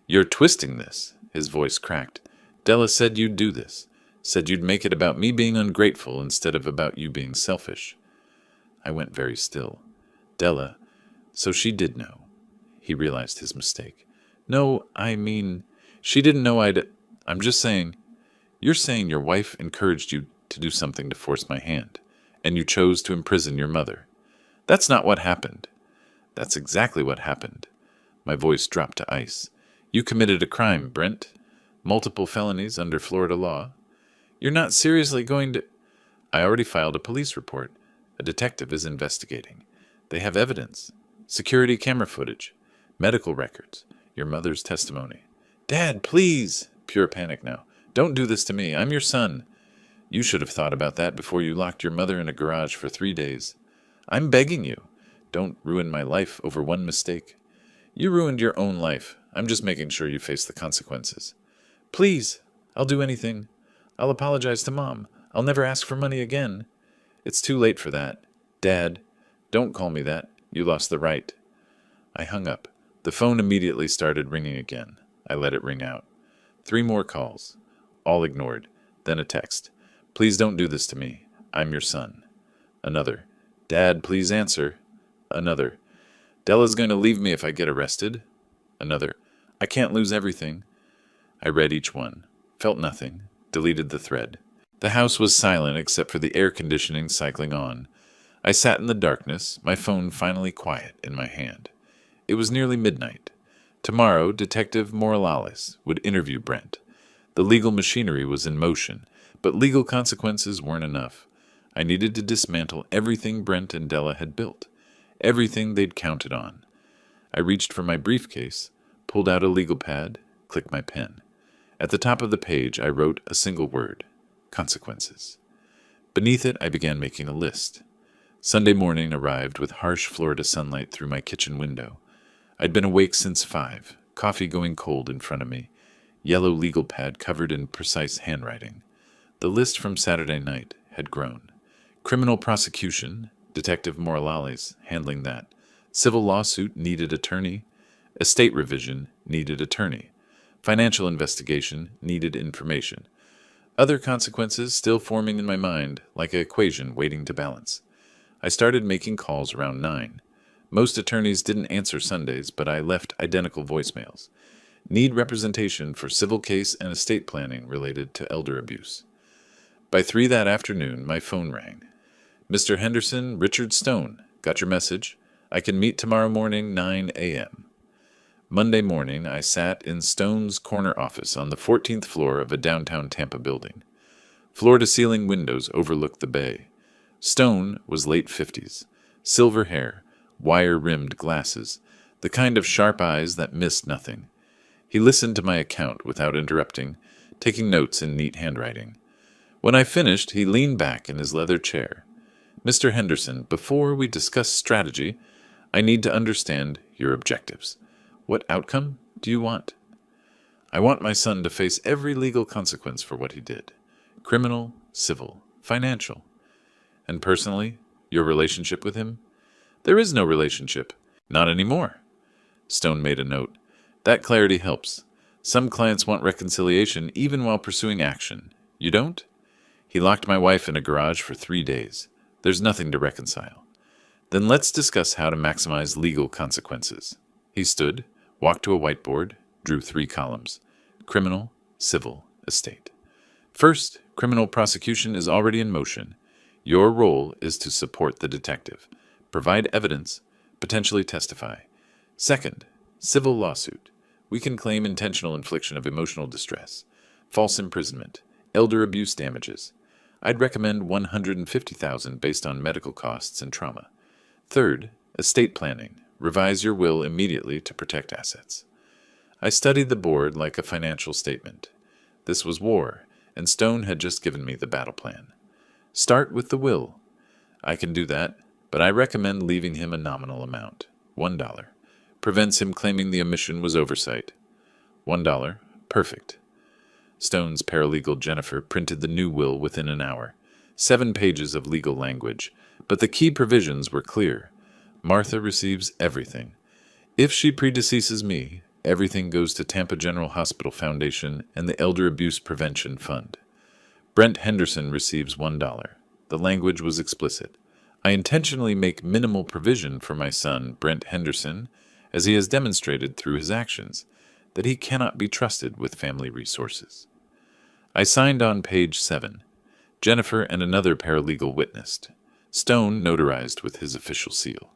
You're twisting this. His voice cracked. Della said you'd do this. Said you'd make it about me being ungrateful instead of about you being selfish. I went very still. Della, so she did know. He realized his mistake. No, I mean, she didn't know I'm just saying, you're saying your wife encouraged you to do something to force my hand, and you chose to imprison your mother. That's not what happened. That's exactly what happened. My voice dropped to ice. You committed a crime, Brent. Multiple felonies under Florida law. You're not seriously going to... I already filed a police report. A detective is investigating. They have evidence. Security camera footage. Medical records. Your mother's testimony. Dad, please! Pure panic now. Don't do this to me. I'm your son. You should have thought about that before you locked your mother in a garage for 3 days. I'm begging you. Don't ruin my life over one mistake. You ruined your own life. I'm just making sure you face the consequences. Please, I'll do anything. I'll apologize to Mom. I'll never ask for money again. It's too late for that. Dad, don't call me that. You lost the right. I hung up. The phone immediately started ringing again. I let it ring out. 3 more calls. All ignored. Then a text. Please don't do this to me. I'm your son. Another. Dad, please answer. Another. Della's going to leave me if I get arrested. Another. I can't lose everything. I read each one. Felt nothing. Deleted the thread. The house was silent except for the air conditioning cycling on. I sat in the darkness, my phone finally quiet in my hand. It was nearly midnight. Tomorrow, Detective Morales would interview Brent. The legal machinery was in motion, but legal consequences weren't enough. I needed to dismantle everything Brent and Della had built, everything they'd counted on. I reached for my briefcase, pulled out a legal pad, clicked my pen. At the top of the page, I wrote a single word: consequences. Beneath it, I began making a list. Sunday morning arrived with harsh Florida sunlight through my kitchen window. I'd been awake since 5, coffee going cold in front of me, yellow legal pad covered in precise handwriting. The list from Saturday night had grown. Criminal prosecution, Detective Morales handling that. Civil lawsuit needed attorney. Estate revision needed attorney. Financial investigation needed information. Other consequences still forming in my mind, like an equation waiting to balance. I started making calls around 9. Most attorneys didn't answer Sundays, but I left identical voicemails. Need representation for civil case and estate planning related to elder abuse. By 3 that afternoon, my phone rang. Mr. Henderson, Richard Stone, got your message. I can meet tomorrow morning, 9 a.m. Monday morning, I sat in Stone's corner office on the 14th floor of a downtown Tampa building. Floor-to-ceiling windows overlooked the bay. Stone was late 50s, silver hair, wire-rimmed glasses, the kind of sharp eyes that missed nothing. He listened to my account without interrupting, taking notes in neat handwriting. When I finished, he leaned back in his leather chair. Mr. Henderson, before we discuss strategy, I need to understand your objectives. What outcome do you want? I want my son to face every legal consequence for what he did. Criminal, civil, financial. And personally, your relationship with him? There is no relationship. Not anymore. Stone made a note. That clarity helps. Some clients want reconciliation even while pursuing action. You don't? He locked my wife in a garage for 3 days. There's nothing to reconcile. Then let's discuss how to maximize legal consequences. He stood, walked to a whiteboard, drew 3 columns. Criminal, civil, estate. First, criminal prosecution is already in motion. Your role is to support the detective, provide evidence, potentially testify. Second, Civil lawsuit. We can claim intentional infliction of emotional distress, false imprisonment, elder abuse damages. I'd recommend $150,000 based on medical costs and trauma. Third, estate planning. Revise your will immediately to protect assets. I studied the board like a financial statement. This was war, and Stone had just given me the battle plan. Start with the will. I can do that, but I recommend leaving him a nominal amount, $1. Prevents him claiming the omission was oversight. $1. Perfect. Stone's paralegal Jennifer printed the new will within an hour. 7 pages of legal language, but the key provisions were clear. Martha receives everything. If she predeceases me, everything goes to Tampa General Hospital Foundation and the Elder Abuse Prevention Fund. Brent Henderson receives $1. The language was explicit. I intentionally make minimal provision for my son, Brent Henderson, as he has demonstrated through his actions that he cannot be trusted with family resources. I signed on page 7. Jennifer and another paralegal witnessed. Stone notarized with his official seal.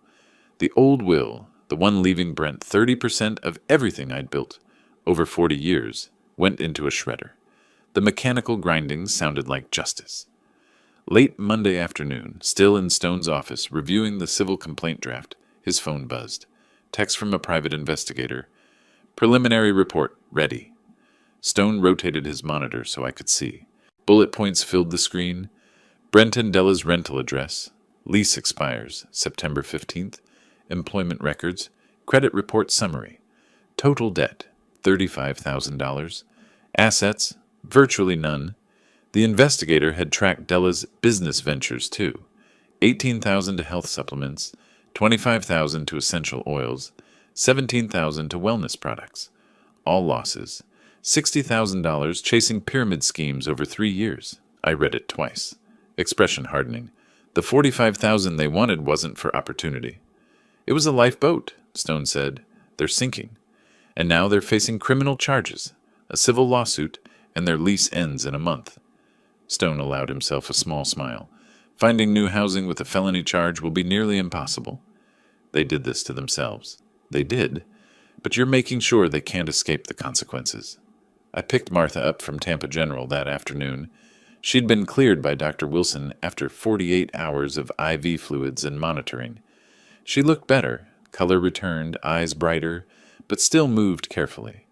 The old will, the one leaving Brent 30% of everything I'd built over 40 years, went into a shredder. The mechanical grindings sounded like justice. Late Monday afternoon, still in Stone's office reviewing the civil complaint draft, his phone buzzed. Text from a private investigator. Preliminary report, ready. Stone rotated his monitor so I could see. Bullet points filled the screen. Brent and Della's rental address. Lease expires September 15th. Employment records. Credit report summary. Total debt, $35,000. Assets, virtually none. The investigator had tracked Della's business ventures too. $18,000 to health supplements, $25,000 to essential oils, $17,000 to wellness products. All losses. $60,000 chasing pyramid schemes over 3 years. I read it twice. Expression hardening. The $45,000 they wanted wasn't for opportunity. It was a lifeboat, Stone said. They're sinking. And now they're facing criminal charges, a civil lawsuit, and their lease ends in a month. Stone allowed himself a small smile. Finding new housing with a felony charge will be nearly impossible. They did this to themselves. They did, but you're making sure they can't escape the consequences. I picked Martha up from Tampa General that afternoon. She'd been cleared by Dr. Wilson after 48 hours of IV fluids and monitoring. She looked better, color returned, eyes brighter, but still moved carefully.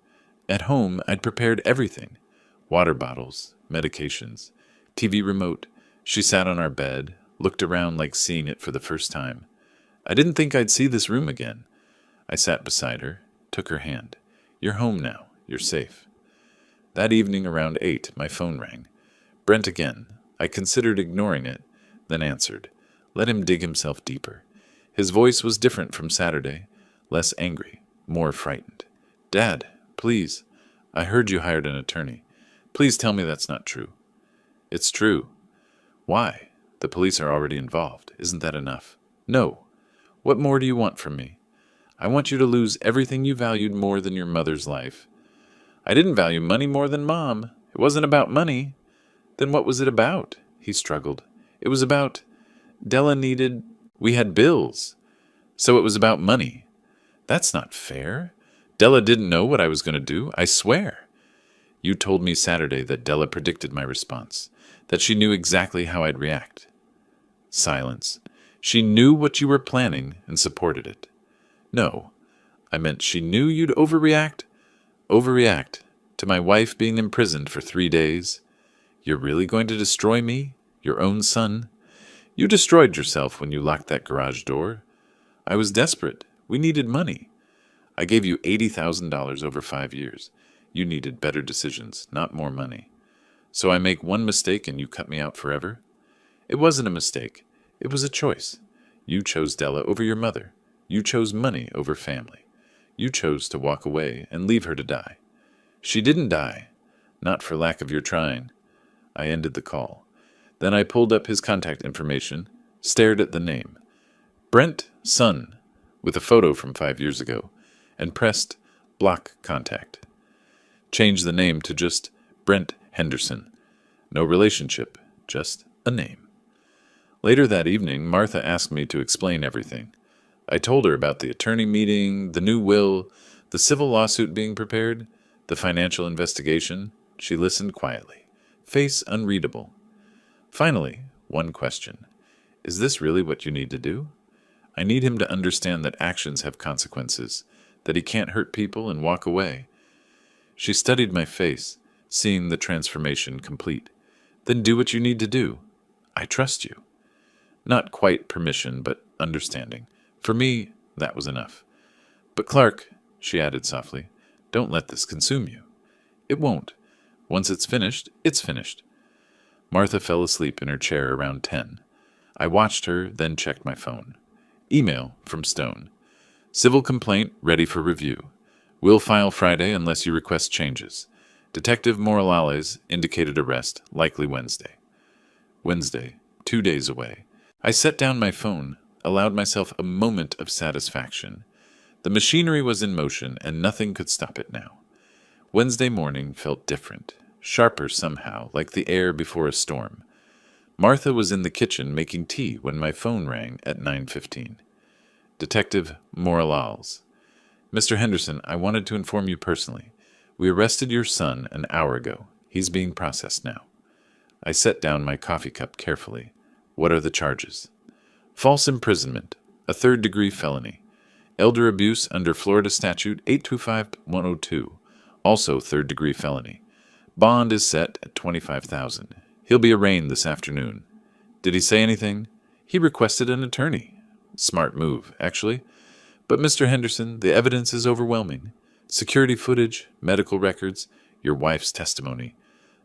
At home, I'd prepared everything. Water bottles, medications, TV remote. She sat on our bed, looked around like seeing it for the first time. I didn't think I'd see this room again. I sat beside her, took her hand. You're home now. You're safe. That evening around 8, my phone rang. Brent again. I considered ignoring it, then answered. Let him dig himself deeper. His voice was different from Saturday, less angry, more frightened. Dad, please. I heard you hired an attorney. Please tell me that's not true. It's true. Why? The police are already involved. Isn't that enough? No. What more do you want from me? I want you to lose everything you valued more than your mother's life. I didn't value money more than Mom. It wasn't about money. Then what was it about? He struggled. It was about... Della needed... We had bills. So it was about money. That's not fair. Della didn't know what I was going to do, I swear. You told me Saturday that Della predicted my response, that she knew exactly how I'd react. Silence. She knew what you were planning and supported it. No, I meant she knew you'd overreact? Overreact to my wife being imprisoned for 3 days? You're really going to destroy me? Your own son? You destroyed yourself when you locked that garage door. I was desperate. We needed money. I gave you $80,000 over 5 years. You needed better decisions, not more money. So I make one mistake and you cut me out forever? It wasn't a mistake. It was a choice. You chose Della over your mother. You chose money over family. You chose to walk away and leave her to die. She didn't die. Not for lack of your trying. I ended the call. Then I pulled up his contact information, stared at the name. Brent Son, with a photo from 5 years ago, and pressed block contact. Changed the name to just Brent Henderson. No relationship, just a name. Later that evening, Martha asked me to explain everything. I told her about the attorney meeting, the new will, The civil lawsuit being prepared, the financial investigation. She listened quietly, face unreadable. Finally, one question. Is this really what you need to do? I need him to understand that actions have consequences, that he can't hurt people and walk away. She studied my face, seeing the transformation complete. Then do what you need to do. I trust you. Not quite permission, but understanding. For me, that was enough. But Clark, she added softly, don't let this consume you. It won't. Once it's finished, it's finished. Martha fell asleep in her chair around 10. I watched her, then checked my phone. Email from Stone. Civil complaint ready for review. Will file Friday unless you request changes. Detective Morales indicated arrest, likely Wednesday. Wednesday, 2 days away. I set down my phone, allowed myself a moment of satisfaction. The machinery was in motion, and nothing could stop it now. Wednesday morning felt different, sharper somehow, like the air before a storm. Martha was in the kitchen making tea when my phone rang at 9:15. Detective Morales. Mr. Henderson, I wanted to inform you personally. We arrested your son an hour ago. He's being processed now. I set down my coffee cup carefully. What are the charges? False imprisonment, a third-degree felony. Elder abuse under Florida Statute 825-102, also third-degree felony. Bond is set at $25,000. He'll be arraigned this afternoon. Did he say anything? He requested an attorney. Smart move, actually. But Mr. Henderson, the evidence is overwhelming. Security footage, medical records, your wife's testimony.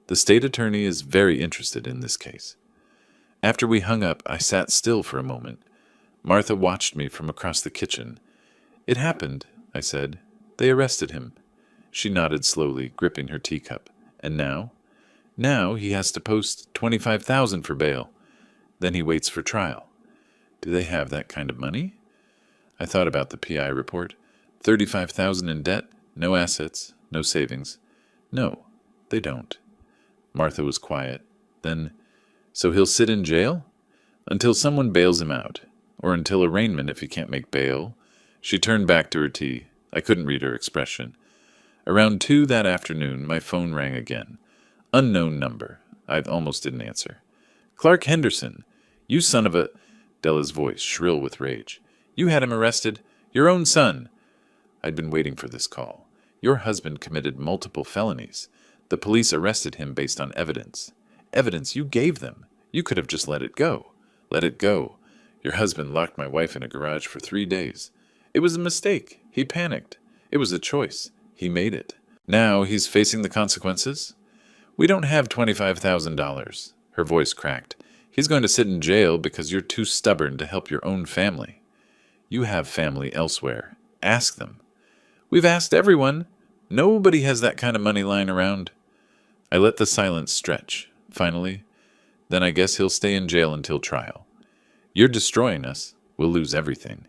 The state attorney is very interested in this case. After we hung up, I sat still for a moment. Martha watched me from across the kitchen. It happened, I said. They arrested him. She nodded slowly, gripping her teacup. And now? Now he has to post $25,000 for bail. Then he waits for trial. Do they have that kind of money? I thought about the PI report. $35,000 in debt, no assets, no savings. No, they don't. Martha was quiet. Then, so he'll sit in jail? Until someone bails him out. Or until arraignment if he can't make bail. She turned back to her tea. I couldn't read her expression. Around 2 that afternoon, my phone rang again. Unknown number. I almost didn't answer. Clark Henderson. You son of a... Della's voice, shrill with rage. You had him arrested. Your own son. I'd been waiting for this call. Your husband committed multiple felonies. The police arrested him based on evidence. Evidence you gave them. You could have just let it go. Let it go. Your husband locked my wife in a garage for 3 days. It was a mistake. He panicked. It was a choice. He made it. Now he's facing the consequences? We don't have $25,000. Her voice cracked. He's going to sit in jail because you're too stubborn to help your own family. You have family elsewhere. Ask them. We've asked everyone. Nobody has that kind of money lying around. I let the silence stretch. Finally, then I guess he'll stay in jail until trial. You're destroying us. We'll lose everything.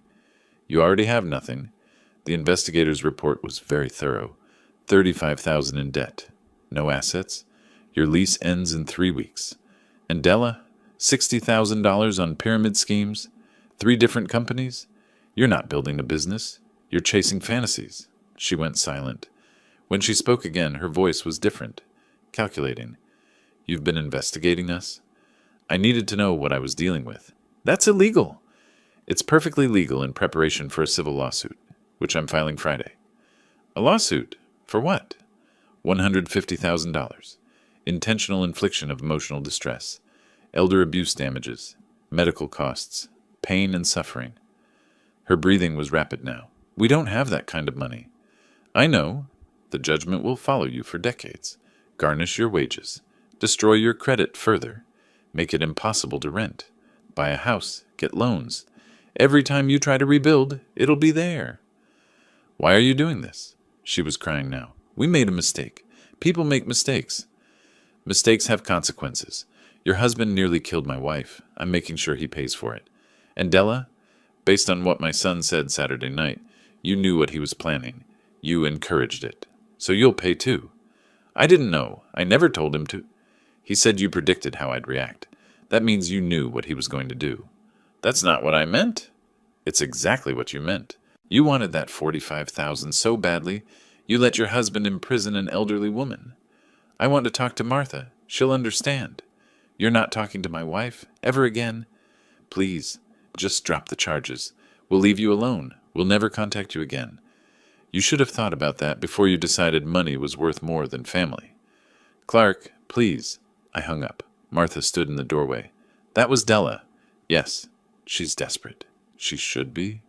You already have nothing. The investigator's report was very thorough. $35,000 in debt. No assets. Your lease ends in 3 weeks. And Della? $60,000 on pyramid schemes? 3 different companies? You're not building a business. You're chasing fantasies. She went silent. When she spoke again, her voice was different, calculating. You've been investigating us? I needed to know what I was dealing with. That's illegal. It's perfectly legal in preparation for a civil lawsuit, which I'm filing Friday. A lawsuit? For what? $150,000. Intentional infliction of emotional distress. Elder abuse damages. Medical costs. Pain and suffering. Her breathing was rapid now. We don't have that kind of money. I know. The judgment will follow you for decades. Garnish your wages. Destroy your credit further. Make it impossible to rent. Buy a house. Get loans. Every time you try to rebuild, it'll be there. Why are you doing this? She was crying now. We made a mistake. People make mistakes. Mistakes have consequences. Your husband nearly killed my wife. I'm making sure he pays for it. And Della? Based on what my son said Saturday night, you knew what he was planning. You encouraged it. So you'll pay too. I didn't know. I never told him to. He said you predicted how I'd react. That means you knew what he was going to do. That's not what I meant. It's exactly what you meant. You wanted that 45,000 so badly, you let your husband imprison an elderly woman. I want to talk to Martha. She'll understand. You're not talking to my wife ever again. Please, just drop the charges. We'll leave you alone. We'll never contact you again. You should have thought about that before you decided money was worth more than family. Clark, please. I hung up. Martha stood in the doorway. That was Della. Yes, she's desperate. She should be.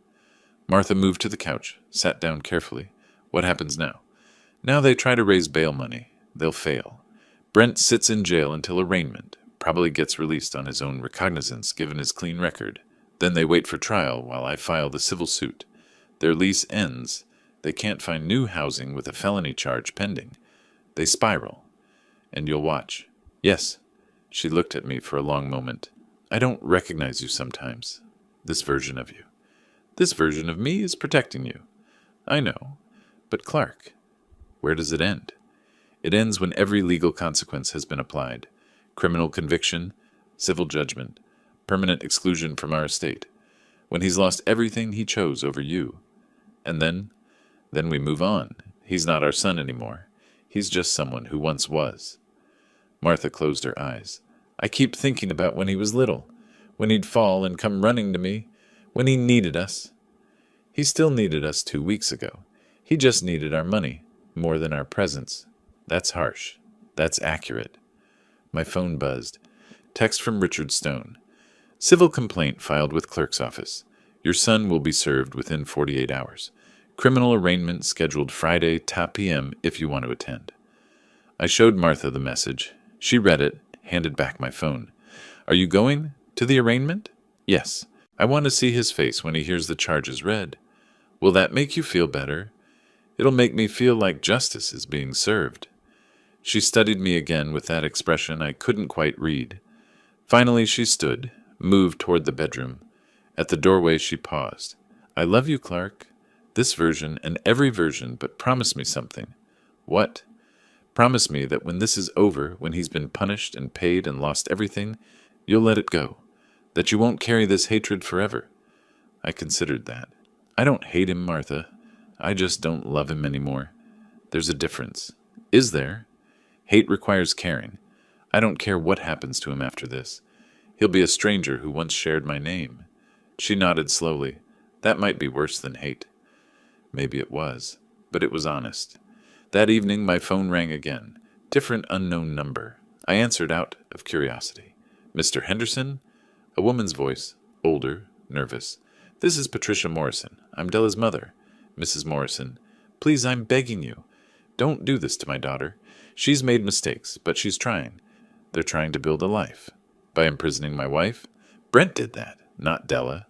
Martha moved to the couch, sat down carefully. What happens now? Now they try to raise bail money. They'll fail. Brent sits in jail until arraignment, probably gets released on his own recognizance given his clean record. Then they wait for trial while I file the civil suit. Their lease ends. They can't find new housing with a felony charge pending. They spiral. And you'll watch. Yes. She looked at me for a long moment. I don't recognize you sometimes. This version of you. This version of me is protecting you. I know. But Clark, where does it end? It ends when every legal consequence has been applied. Criminal conviction, civil judgment, permanent exclusion from our estate. When he's lost everything he chose over you. And then we move on. He's not our son anymore. He's just someone who once was. Martha closed her eyes. I keep thinking about when he was little, when he'd fall and come running to me, when he needed us. He still needed us 2 weeks ago. He just needed our money, more than our presence. That's harsh. That's accurate. My phone buzzed. Text from Richard Stone. Civil complaint filed with clerk's office. Your son will be served within 48 hours. Criminal arraignment scheduled Friday, 10 p.m. if you want to attend. I showed Martha the message. She read it, handed back my phone. Are you going to the arraignment? Yes. I want to see his face when he hears the charges read. Will that make you feel better? It'll make me feel like justice is being served. She studied me again with that expression I couldn't quite read. Finally she stood, moved toward the bedroom. At the doorway she paused. I love you, Clark. This version and every version, but promise me something. What? Promise me that when this is over, when he's been punished and paid and lost everything, you'll let it go. That you won't carry this hatred forever. I considered that. I don't hate him, Martha. I just don't love him anymore. There's a difference. Is there? Hate requires caring. I don't care what happens to him after this. He'll be a stranger who once shared my name. She nodded slowly. That might be worse than hate. Maybe it was, but it was honest. That evening my phone rang again. Different unknown number. I answered out of curiosity. Mr. Henderson? A woman's voice, older, nervous. This is Patricia Morrison. I'm Della's mother. Mrs. Morrison, please, I'm begging you. Don't do this to my daughter. She's made mistakes, but she's trying. They're trying to build a life. By imprisoning my wife? Brent did that, not Della.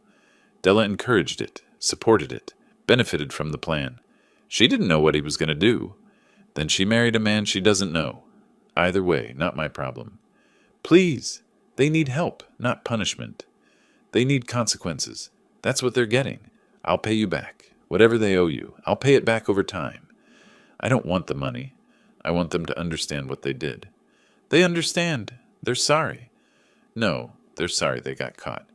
Della encouraged it, supported it, benefited from the plan. She didn't know what he was going to do. Then she married a man she doesn't know. Either way, not my problem. Please, they need help, not punishment. They need consequences. That's what they're getting. I'll pay you back. Whatever they owe you, I'll pay it back over time. I don't want the money. I want them to understand what they did. They understand. They're sorry. No, they're sorry they got caught.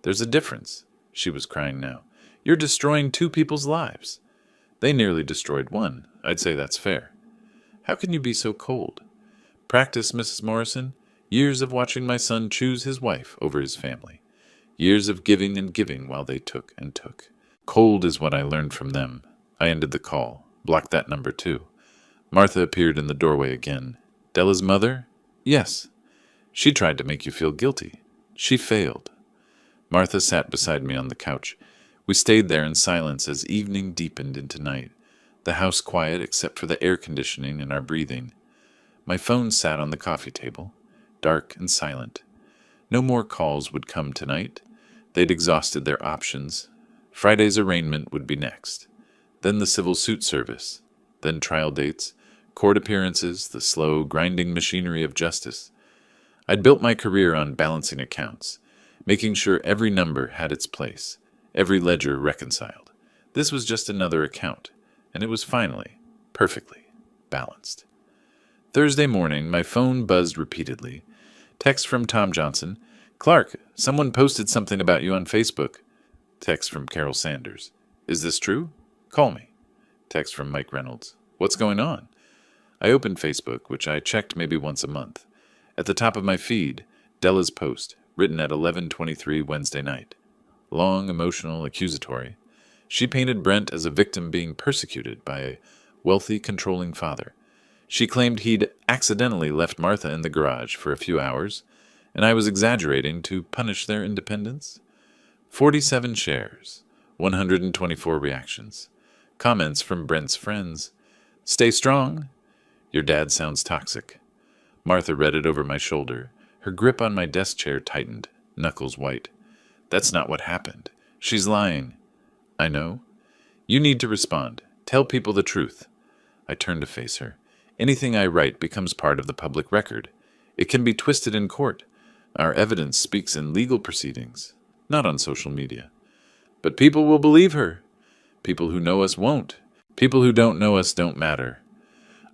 There's a difference. She was crying now. You're destroying 2 people's lives. They nearly destroyed one. I'd say that's fair. How can you be so cold? Practice, Mrs. Morrison. Years of watching my son choose his wife over his family. Years of giving and giving while they took and took. Cold is what I learned from them. I ended the call. Blocked that number too. Martha appeared in the doorway again. Della's mother? Yes. She tried to make you feel guilty. She failed. Martha sat beside me on the couch. We stayed there in silence as evening deepened into night. The house quiet except for the air conditioning and our breathing. My phone sat on the coffee table, dark and silent. No more calls would come tonight. They'd exhausted their options. Friday's arraignment would be next. Then the civil suit service. Then trial dates, court appearances, the slow, grinding machinery of justice. I'd built my career on balancing accounts, making sure every number had its place, every ledger reconciled. This was just another account, and it was finally, perfectly, balanced. Thursday morning, my phone buzzed repeatedly. Text from Tom Johnson. Clark, someone posted something about you on Facebook. Text from Carol Sanders. Is this true? Call me. Text from Mike Reynolds. What's going on? I opened Facebook, which I checked maybe once a month. At the top of my feed, Della's post, written at 11:23 Wednesday night. Long, emotional, accusatory. She painted Brent as a victim being persecuted by a wealthy, controlling father. She claimed he'd accidentally left Martha in the garage for a few hours, and I was exaggerating to punish their independence. 47 shares, 124 reactions. Comments from Brent's friends. Stay strong. Your dad sounds toxic. Martha read it over my shoulder. Her grip on my desk chair tightened, knuckles white. That's not what happened. She's lying. I know. You need to respond. Tell people the truth. I turned to face her. Anything I write becomes part of the public record. It can be twisted in court. Our evidence speaks in legal proceedings, not on social media. But people will believe her. People who know us won't. People who don't know us don't matter.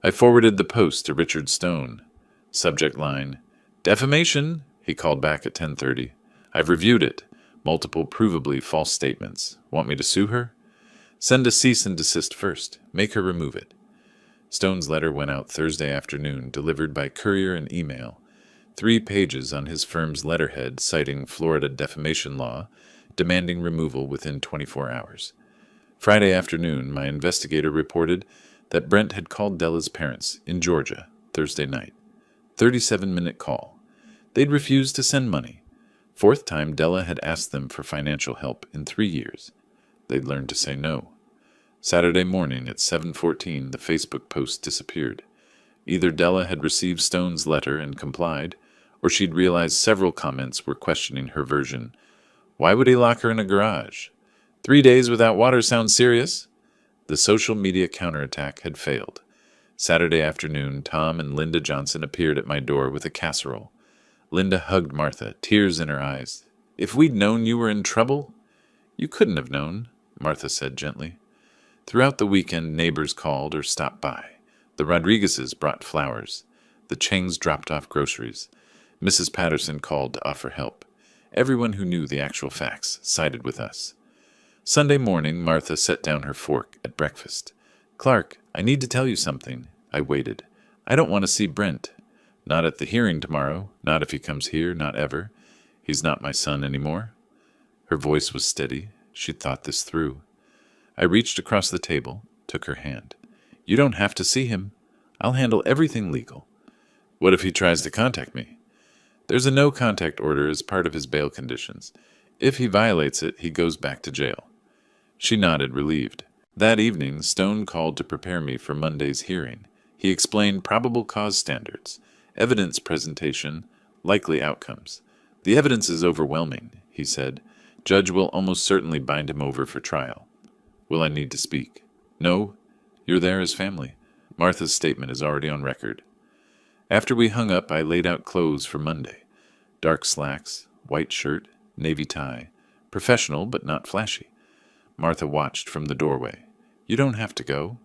I forwarded the post to Richard Stone. Subject line, defamation, he called back at 10:30. I've reviewed it. Multiple provably false statements. Want me to sue her? Send a cease and desist first. Make her remove it. Stone's letter went out Thursday afternoon, delivered by courier and email. 3 pages on his firm's letterhead citing Florida defamation law, demanding removal within 24 hours. Friday afternoon, my investigator reported that Brent had called Della's parents in Georgia Thursday night. 37-minute call. They'd refused to send money. 4th time Della had asked them for financial help in 3 years. They'd learned to say no. Saturday morning at 7:14, the Facebook post disappeared. Either Della had received Stone's letter and complied, or she'd realized several comments were questioning her version. Why would he lock her in a garage? 3 days without water sounds serious. The social media counterattack had failed. Saturday afternoon, Tom and Linda Johnson appeared at my door with a casserole. Linda hugged Martha, tears in her eyes. If we'd known you were in trouble? You couldn't have known, Martha said gently. Throughout the weekend, neighbors called or stopped by. The Rodriguezes brought flowers. The Changs dropped off groceries. Mrs. Patterson called to offer help. Everyone who knew the actual facts sided with us. Sunday morning, Martha set down her fork at breakfast. Clark, I need to tell you something. I waited. I don't want to see Brent. Not at the hearing tomorrow, not if he comes here, not ever. He's not my son anymore. Her voice was steady. She'd thought this through. I reached across the table, took her hand. You don't have to see him. I'll handle everything legal. What if he tries to contact me? There's a no-contact order as part of his bail conditions. If he violates it, he goes back to jail. She nodded, relieved. That evening, Stone called to prepare me for Monday's hearing. He explained probable cause standards, evidence presentation, likely outcomes. The evidence is overwhelming, he said. Judge will almost certainly bind him over for trial. Will I need to speak? No, you're there as family. Martha's statement is already on record. After we hung up, I laid out clothes for Monday. Dark slacks, white shirt, navy tie. Professional, but not flashy. Martha watched from the doorway. You don't have to go.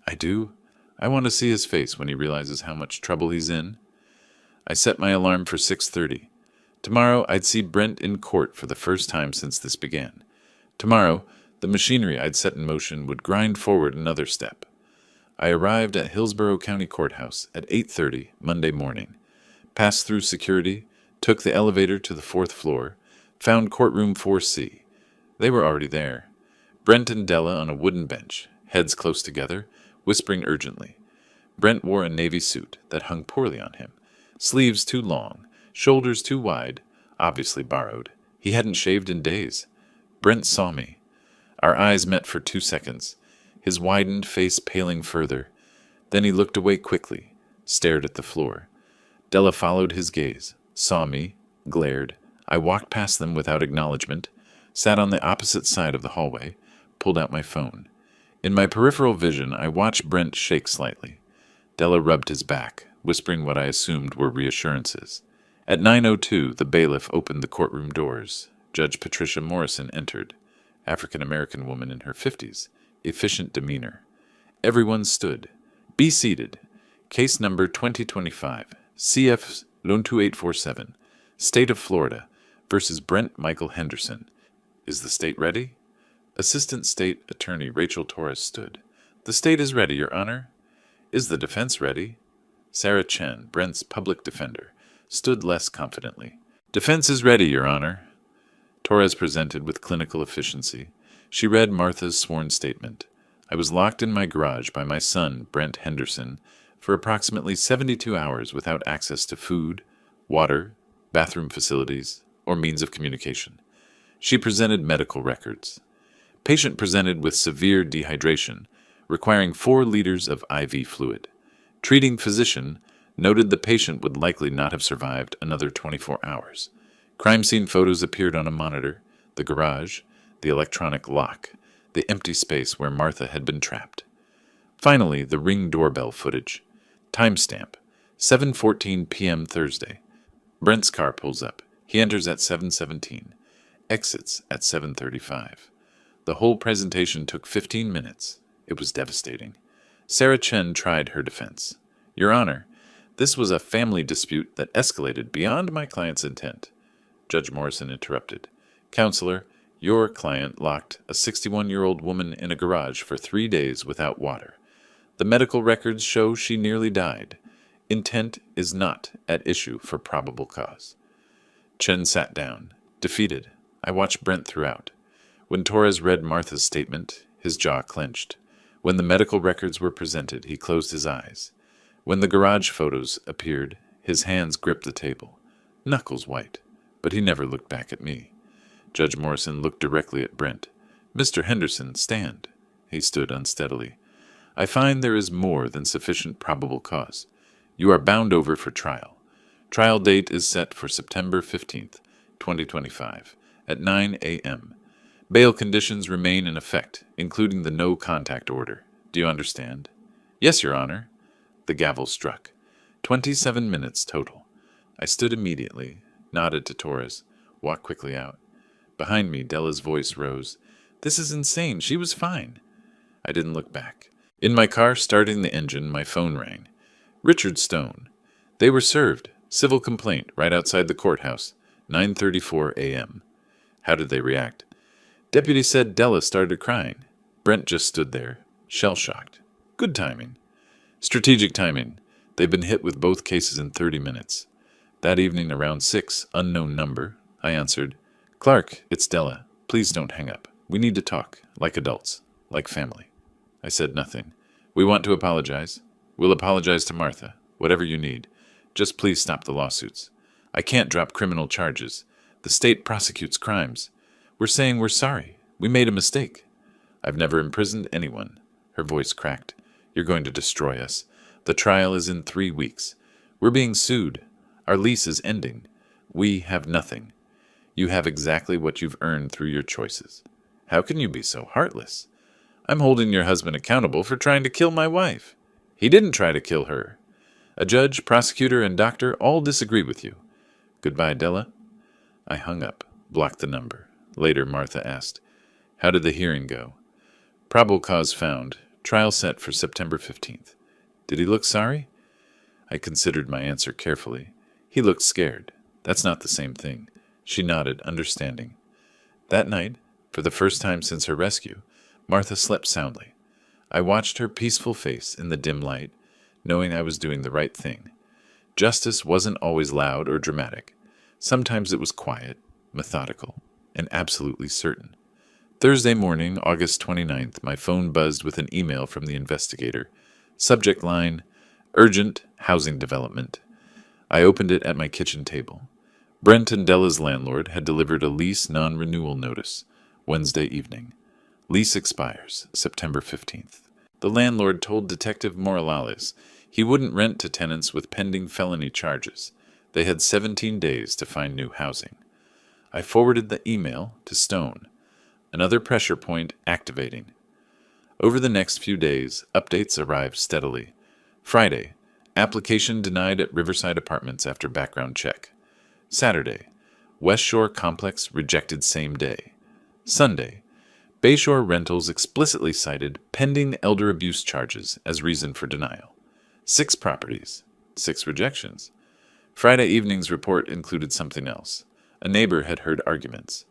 I do. I want to see his face when he realizes how much trouble he's in. I set my alarm for 6:30. Tomorrow, I'd see Brent in court for the first time since this began. Tomorrow, the machinery I'd set in motion would grind forward another step. I arrived at Hillsborough County Courthouse at 8:30 Monday morning, passed through security, took the elevator to the 4th floor, found courtroom 4C. They were already there. Brent and Della on a wooden bench, heads close together, whispering urgently. Brent wore a navy suit that hung poorly on him, sleeves too long, shoulders too wide, obviously borrowed. He hadn't shaved in days. Brent saw me. Our eyes met for 2 seconds, his widened face paling further. Then he looked away quickly, stared at the floor. Della followed his gaze, saw me, glared. I walked past them without acknowledgement, sat on the opposite side of the hallway, pulled out my phone. In my peripheral vision, I watched Brent shake slightly. Della rubbed his back, whispering what I assumed were reassurances. At 9:02, the bailiff opened the courtroom doors. Judge Patricia Morrison entered, African-American woman in her 50s, efficient demeanor. Everyone stood. Be seated. Case number 2025, CF Loan 2847, State of Florida, versus Brent Michael Henderson. Is the state ready? Assistant State Attorney Rachel Torres stood. The state is ready, Your Honor. Is the defense ready? Sarah Chen, Brent's public defender, stood less confidently. Defense is ready, Your Honor. Torres presented with clinical efficiency. She read Martha's sworn statement. I was locked in my garage by my son, Brent Henderson, for approximately 72 hours without access to food, water, bathroom facilities, or means of communication. She presented medical records. Patient presented with severe dehydration, requiring 4 liters of IV fluid. Treating physician noted the patient would likely not have survived another 24 hours. Crime scene photos appeared on a monitor, the garage, the electronic lock, the empty space where Martha had been trapped. Finally, the Ring doorbell footage. Timestamp, 7:14 p.m. Thursday. Brent's car pulls up. He enters at 7:17, exits at 7:35. The whole presentation took 15 minutes. It was devastating. Sarah Chen tried her defense. Your Honor, this was a family dispute that escalated beyond my client's intent. Judge Morrison interrupted. Counselor, your client locked a 61-year-old woman in a garage for 3 days without water. The medical records show she nearly died. Intent is not at issue for probable cause. Chen sat down, defeated. I watched Brent throughout. When Torres read Martha's statement, his jaw clenched. When the medical records were presented, he closed his eyes. When the garage photos appeared, his hands gripped the table, knuckles white, but he never looked back at me. Judge Morrison looked directly at Brent. Mr. Henderson, stand. He stood unsteadily. I find there is more than sufficient probable cause. You are bound over for trial. Trial date is set for September 15th, 2025, at 9 a.m. Bail conditions remain in effect, including the no-contact order. Do you understand? Yes, Your Honor. The gavel struck. 27 minutes total. I stood immediately, nodded to Torres, walked quickly out. Behind me, Della's voice rose. This is insane. She was fine. I didn't look back. In my car, starting the engine, my phone rang. Richard Stone. They were served. Civil complaint right outside the courthouse. 9:34 a.m. How did they react? Deputy said Della started crying. Brent just stood there, shell-shocked. Good timing. Strategic timing. They've been hit with both cases in 30 minutes. That evening around 6, unknown number, I answered, Clark, it's Della. Please don't hang up. We need to talk, like adults, like family. I said nothing. We want to apologize. We'll apologize to Martha, whatever you need. Just please stop the lawsuits. I can't drop criminal charges. The state prosecutes crimes. We're saying we're sorry. We made a mistake. I've never imprisoned anyone. Her voice cracked. You're going to destroy us. The trial is in 3 weeks. We're being sued. Our lease is ending. We have nothing. You have exactly what you've earned through your choices. How can you be so heartless? I'm holding your husband accountable for trying to kill my wife. He didn't try to kill her. A judge, prosecutor, and doctor all disagree with you. Goodbye, Della. I hung up, blocked the number. Later, Martha asked, How did the hearing go? Probable cause found. Trial set for September 15th. Did he look sorry? I considered my answer carefully. He looked scared. That's not the same thing. She nodded, understanding. That night, for the first time since her rescue, Martha slept soundly. I watched her peaceful face in the dim light, knowing I was doing the right thing. Justice wasn't always loud or dramatic. Sometimes it was quiet, methodical, and absolutely certain. Thursday morning, August 29th, my phone buzzed with an email from the investigator. Subject line, Urgent Housing Development. I opened it at my kitchen table. Brent and Della's landlord had delivered a lease non-renewal notice Wednesday evening. Lease expires September 15th. The landlord told Detective Morales he wouldn't rent to tenants with pending felony charges. They had 17 days to find new housing. I forwarded the email to Stone. Another pressure point activating. Over the next few days, updates arrived steadily. Friday, application denied at Riverside Apartments after background check. Saturday, West Shore Complex rejected same day. Sunday, Bayshore Rentals explicitly cited pending elder abuse charges as reason for denial. 6 properties, 6 rejections. Friday evening's report included something else. A neighbor had heard arguments.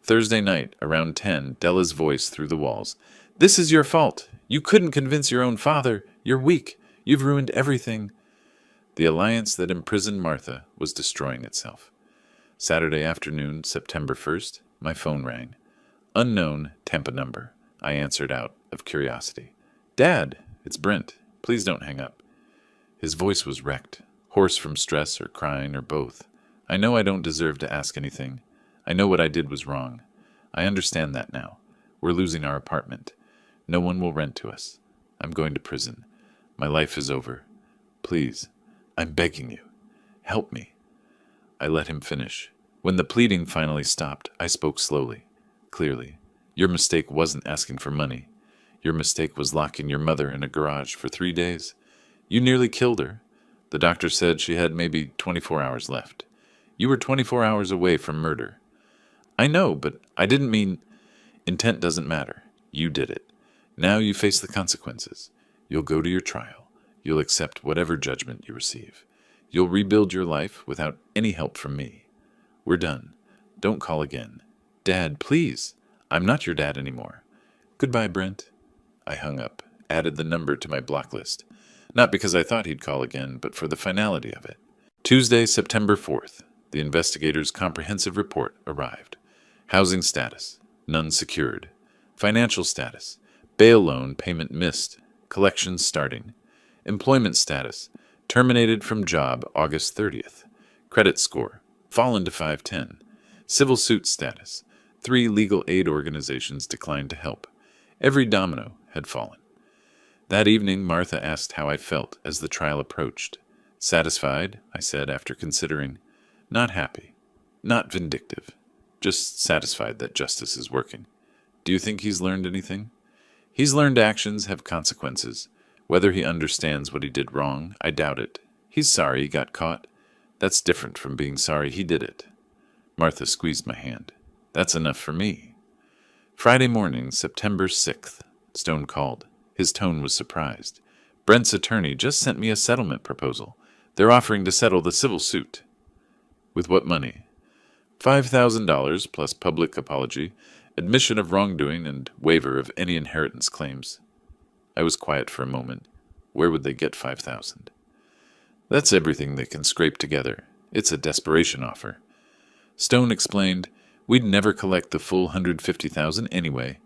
Thursday night, around 10, Della's voice through the walls. This is your fault. You couldn't convince your own father. You're weak. You've ruined everything. The alliance that imprisoned Martha was destroying itself. Saturday afternoon, September 1st, my phone rang. Unknown Tampa number. I answered out of curiosity. Dad, it's Brent. Please don't hang up. His voice was wrecked, hoarse from stress or crying or both. I know I don't deserve to ask anything. I know what I did was wrong. I understand that now. We're losing our apartment. No one will rent to us. I'm going to prison. My life is over. Please, I'm begging you. Help me. I let him finish. When the pleading finally stopped, I spoke slowly, clearly. Your mistake wasn't asking for money. Your mistake was locking your mother in a garage for 3 days. You nearly killed her. The doctor said she had maybe 24 hours left. You were 24 hours away from murder. I know, but I didn't mean... Intent doesn't matter. You did it. Now you face the consequences. You'll go to your trial. You'll accept whatever judgment you receive. You'll rebuild your life without any help from me. We're done. Don't call again. Dad, please. I'm not your dad anymore. Goodbye, Brent. I hung up, added the number to my block list. Not because I thought he'd call again, but for the finality of it. Tuesday, September 4th. The investigator's comprehensive report arrived. Housing status. None secured. Financial status. Bail loan payment missed. Collections starting. Employment status. Terminated from job August 30th. Credit score. Fallen to 510. Civil suit status. 3 legal aid organizations declined to help. Every domino had fallen. That evening, Martha asked how I felt as the trial approached. Satisfied, I said after considering. Not happy. Not vindictive. Just satisfied that justice is working. Do you think he's learned anything? He's learned actions have consequences. Whether he understands what he did wrong, I doubt it. He's sorry he got caught. That's different from being sorry he did it. Martha squeezed my hand. That's enough for me. Friday morning, September 6th. Stone called. His tone was surprised. Brent's attorney just sent me a settlement proposal. They're offering to settle the civil suit. With what money? $5,000 plus public apology, admission of wrongdoing, and waiver of any inheritance claims. I was quiet for a moment. Where would they get $5,000? That's everything they can scrape together. It's a desperation offer. Stone explained, we'd never collect the full $150,000 anyway.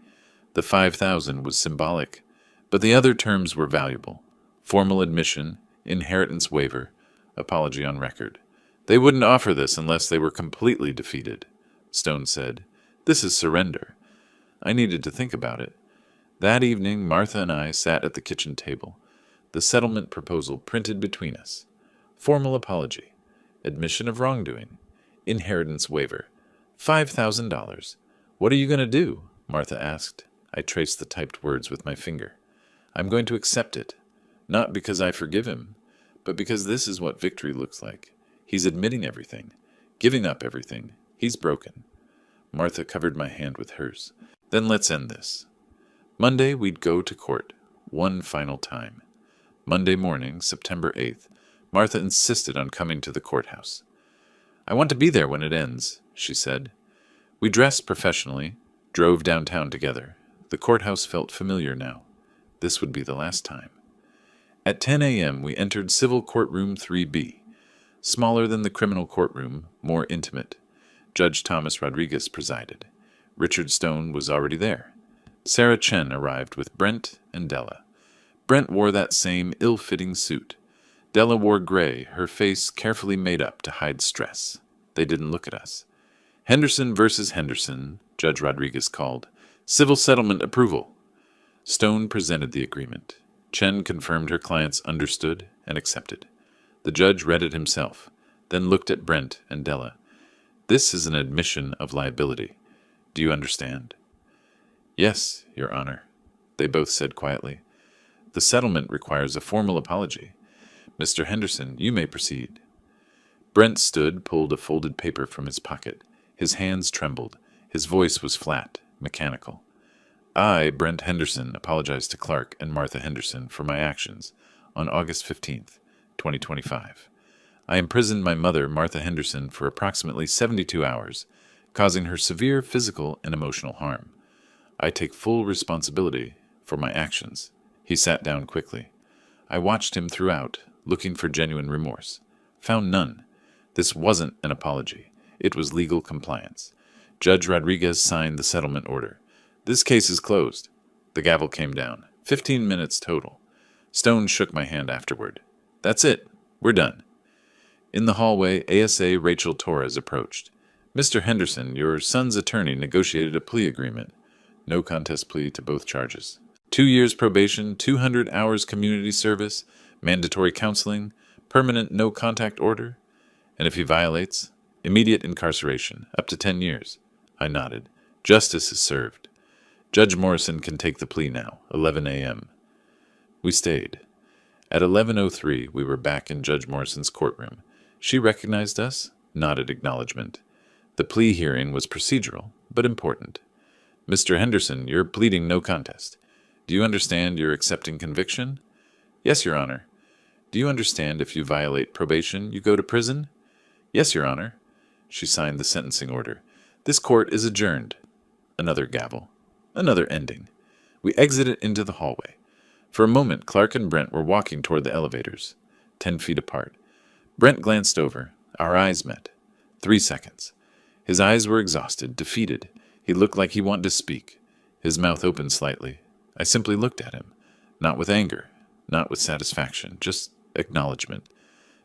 The $5,000 was symbolic, but the other terms were valuable. Formal admission, inheritance waiver, apology on record. They wouldn't offer this unless they were completely defeated. Stone said, this is surrender. I needed to think about it. That evening, Martha and I sat at the kitchen table. The settlement proposal printed between us. Formal apology. Admission of wrongdoing. Inheritance waiver. $5,000. What are you going to do? Martha asked. I traced the typed words with my finger. I'm going to accept it. Not because I forgive him, but because this is what victory looks like. He's admitting everything. Giving up everything. He's broken. Martha covered my hand with hers. Then let's end this. Monday, we'd go to court. One final time. Monday morning, September 8th, Martha insisted on coming to the courthouse. I want to be there when it ends, she said. We dressed professionally, drove downtown together. The courthouse felt familiar now. This would be the last time. At 10 a.m., we entered Civil Courtroom 3B. Smaller than the criminal courtroom, more intimate. Judge Thomas Rodriguez presided. Richard Stone was already there. Sarah Chen arrived with Brent and Della. Brent wore that same ill-fitting suit. Della wore gray, her face carefully made up to hide stress. They didn't look at us. Henderson versus Henderson, Judge Rodriguez called. Civil settlement approval. Stone presented the agreement. Chen confirmed her clients understood and accepted. The judge read it himself, then looked at Brent and Della. This is an admission of liability. Do you understand? Yes, Your Honor, they both said quietly. The settlement requires a formal apology. Mr. Henderson, you may proceed. Brent stood, pulled a folded paper from his pocket. His hands trembled. His voice was flat, mechanical. I, Brent Henderson, apologize to Clark and Martha Henderson for my actions on August 15th, 2025. I imprisoned my mother, Martha Henderson, for approximately 72 hours, causing her severe physical and emotional harm. I take full responsibility for my actions. He sat down quickly. I watched him throughout, looking for genuine remorse. Found none. This wasn't an apology. It was legal compliance. Judge Rodriguez signed the settlement order. This case is closed. The gavel came down. 15 minutes total. Stone shook my hand afterward. That's it. We're done. In the hallway, ASA Rachel Torres approached. Mr. Henderson, your son's attorney negotiated a plea agreement. No contest plea to both charges. 2 years probation, 200 hours community service, mandatory counseling, permanent no-contact order, and if he violates, immediate incarceration, up to 10 years. I nodded. Justice is served. Judge Morrison can take the plea now, 11 a.m. We stayed. At 11:03, we were back in Judge Morrison's courtroom. She recognized us, nodded acknowledgement. The plea hearing was procedural, but important. Mr. Henderson, you're pleading no contest. Do you understand you're accepting conviction? Yes, Your Honor. Do you understand if you violate probation, you go to prison? Yes, Your Honor. She signed the sentencing order. This court is adjourned. Another gavel. Another ending. We exited into the hallway. For a moment, Clark and Brent were walking toward the elevators, 10 feet apart. Brent glanced over. Our eyes met. 3 seconds. His eyes were exhausted, defeated. He looked like he wanted to speak. His mouth opened slightly. I simply looked at him. Not with anger, not with satisfaction, just acknowledgement.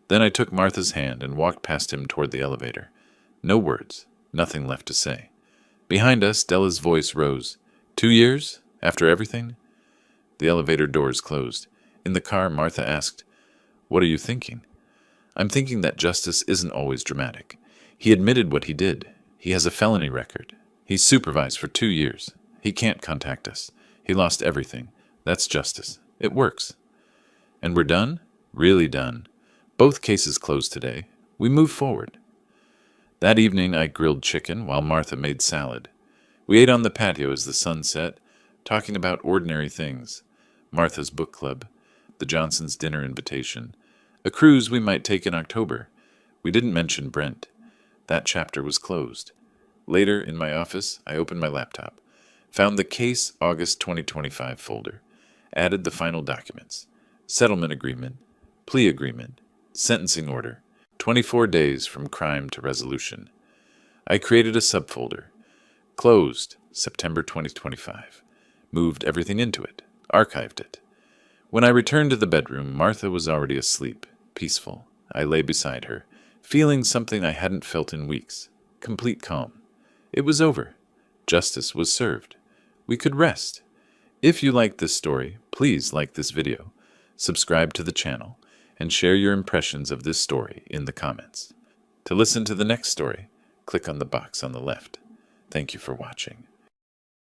Then I took Martha's hand and walked past him toward the elevator. No words, nothing left to say. Behind us, Della's voice rose. 2 years? After everything? The elevator doors closed. In the car, Martha asked, What are you thinking? I'm thinking that justice isn't always dramatic. He admitted what he did. He has a felony record. He's supervised for 2 years. He can't contact us. He lost everything. That's justice. It works. And we're done? Really done. Both cases closed today. We move forward. That evening I grilled chicken while Martha made salad. We ate on the patio as the sun set, talking about ordinary things. Martha's book club, the Johnsons' dinner invitation, a cruise we might take in October. We didn't mention Brent. That chapter was closed. Later, in my office, I opened my laptop, found the Case August 2025 folder, added the final documents, settlement agreement, plea agreement, sentencing order, 24 days from crime to resolution. I created a subfolder, closed September 2025, moved everything into it, archived it. When I returned to the bedroom, Martha was already asleep, peaceful. I lay beside her, feeling something I hadn't felt in weeks, complete calm. It was over. Justice was served. We could rest. If you liked this story, please like this video, subscribe to the channel, and share your impressions of this story in the comments. To listen to the next story, click on the box on the left. Thank you for watching.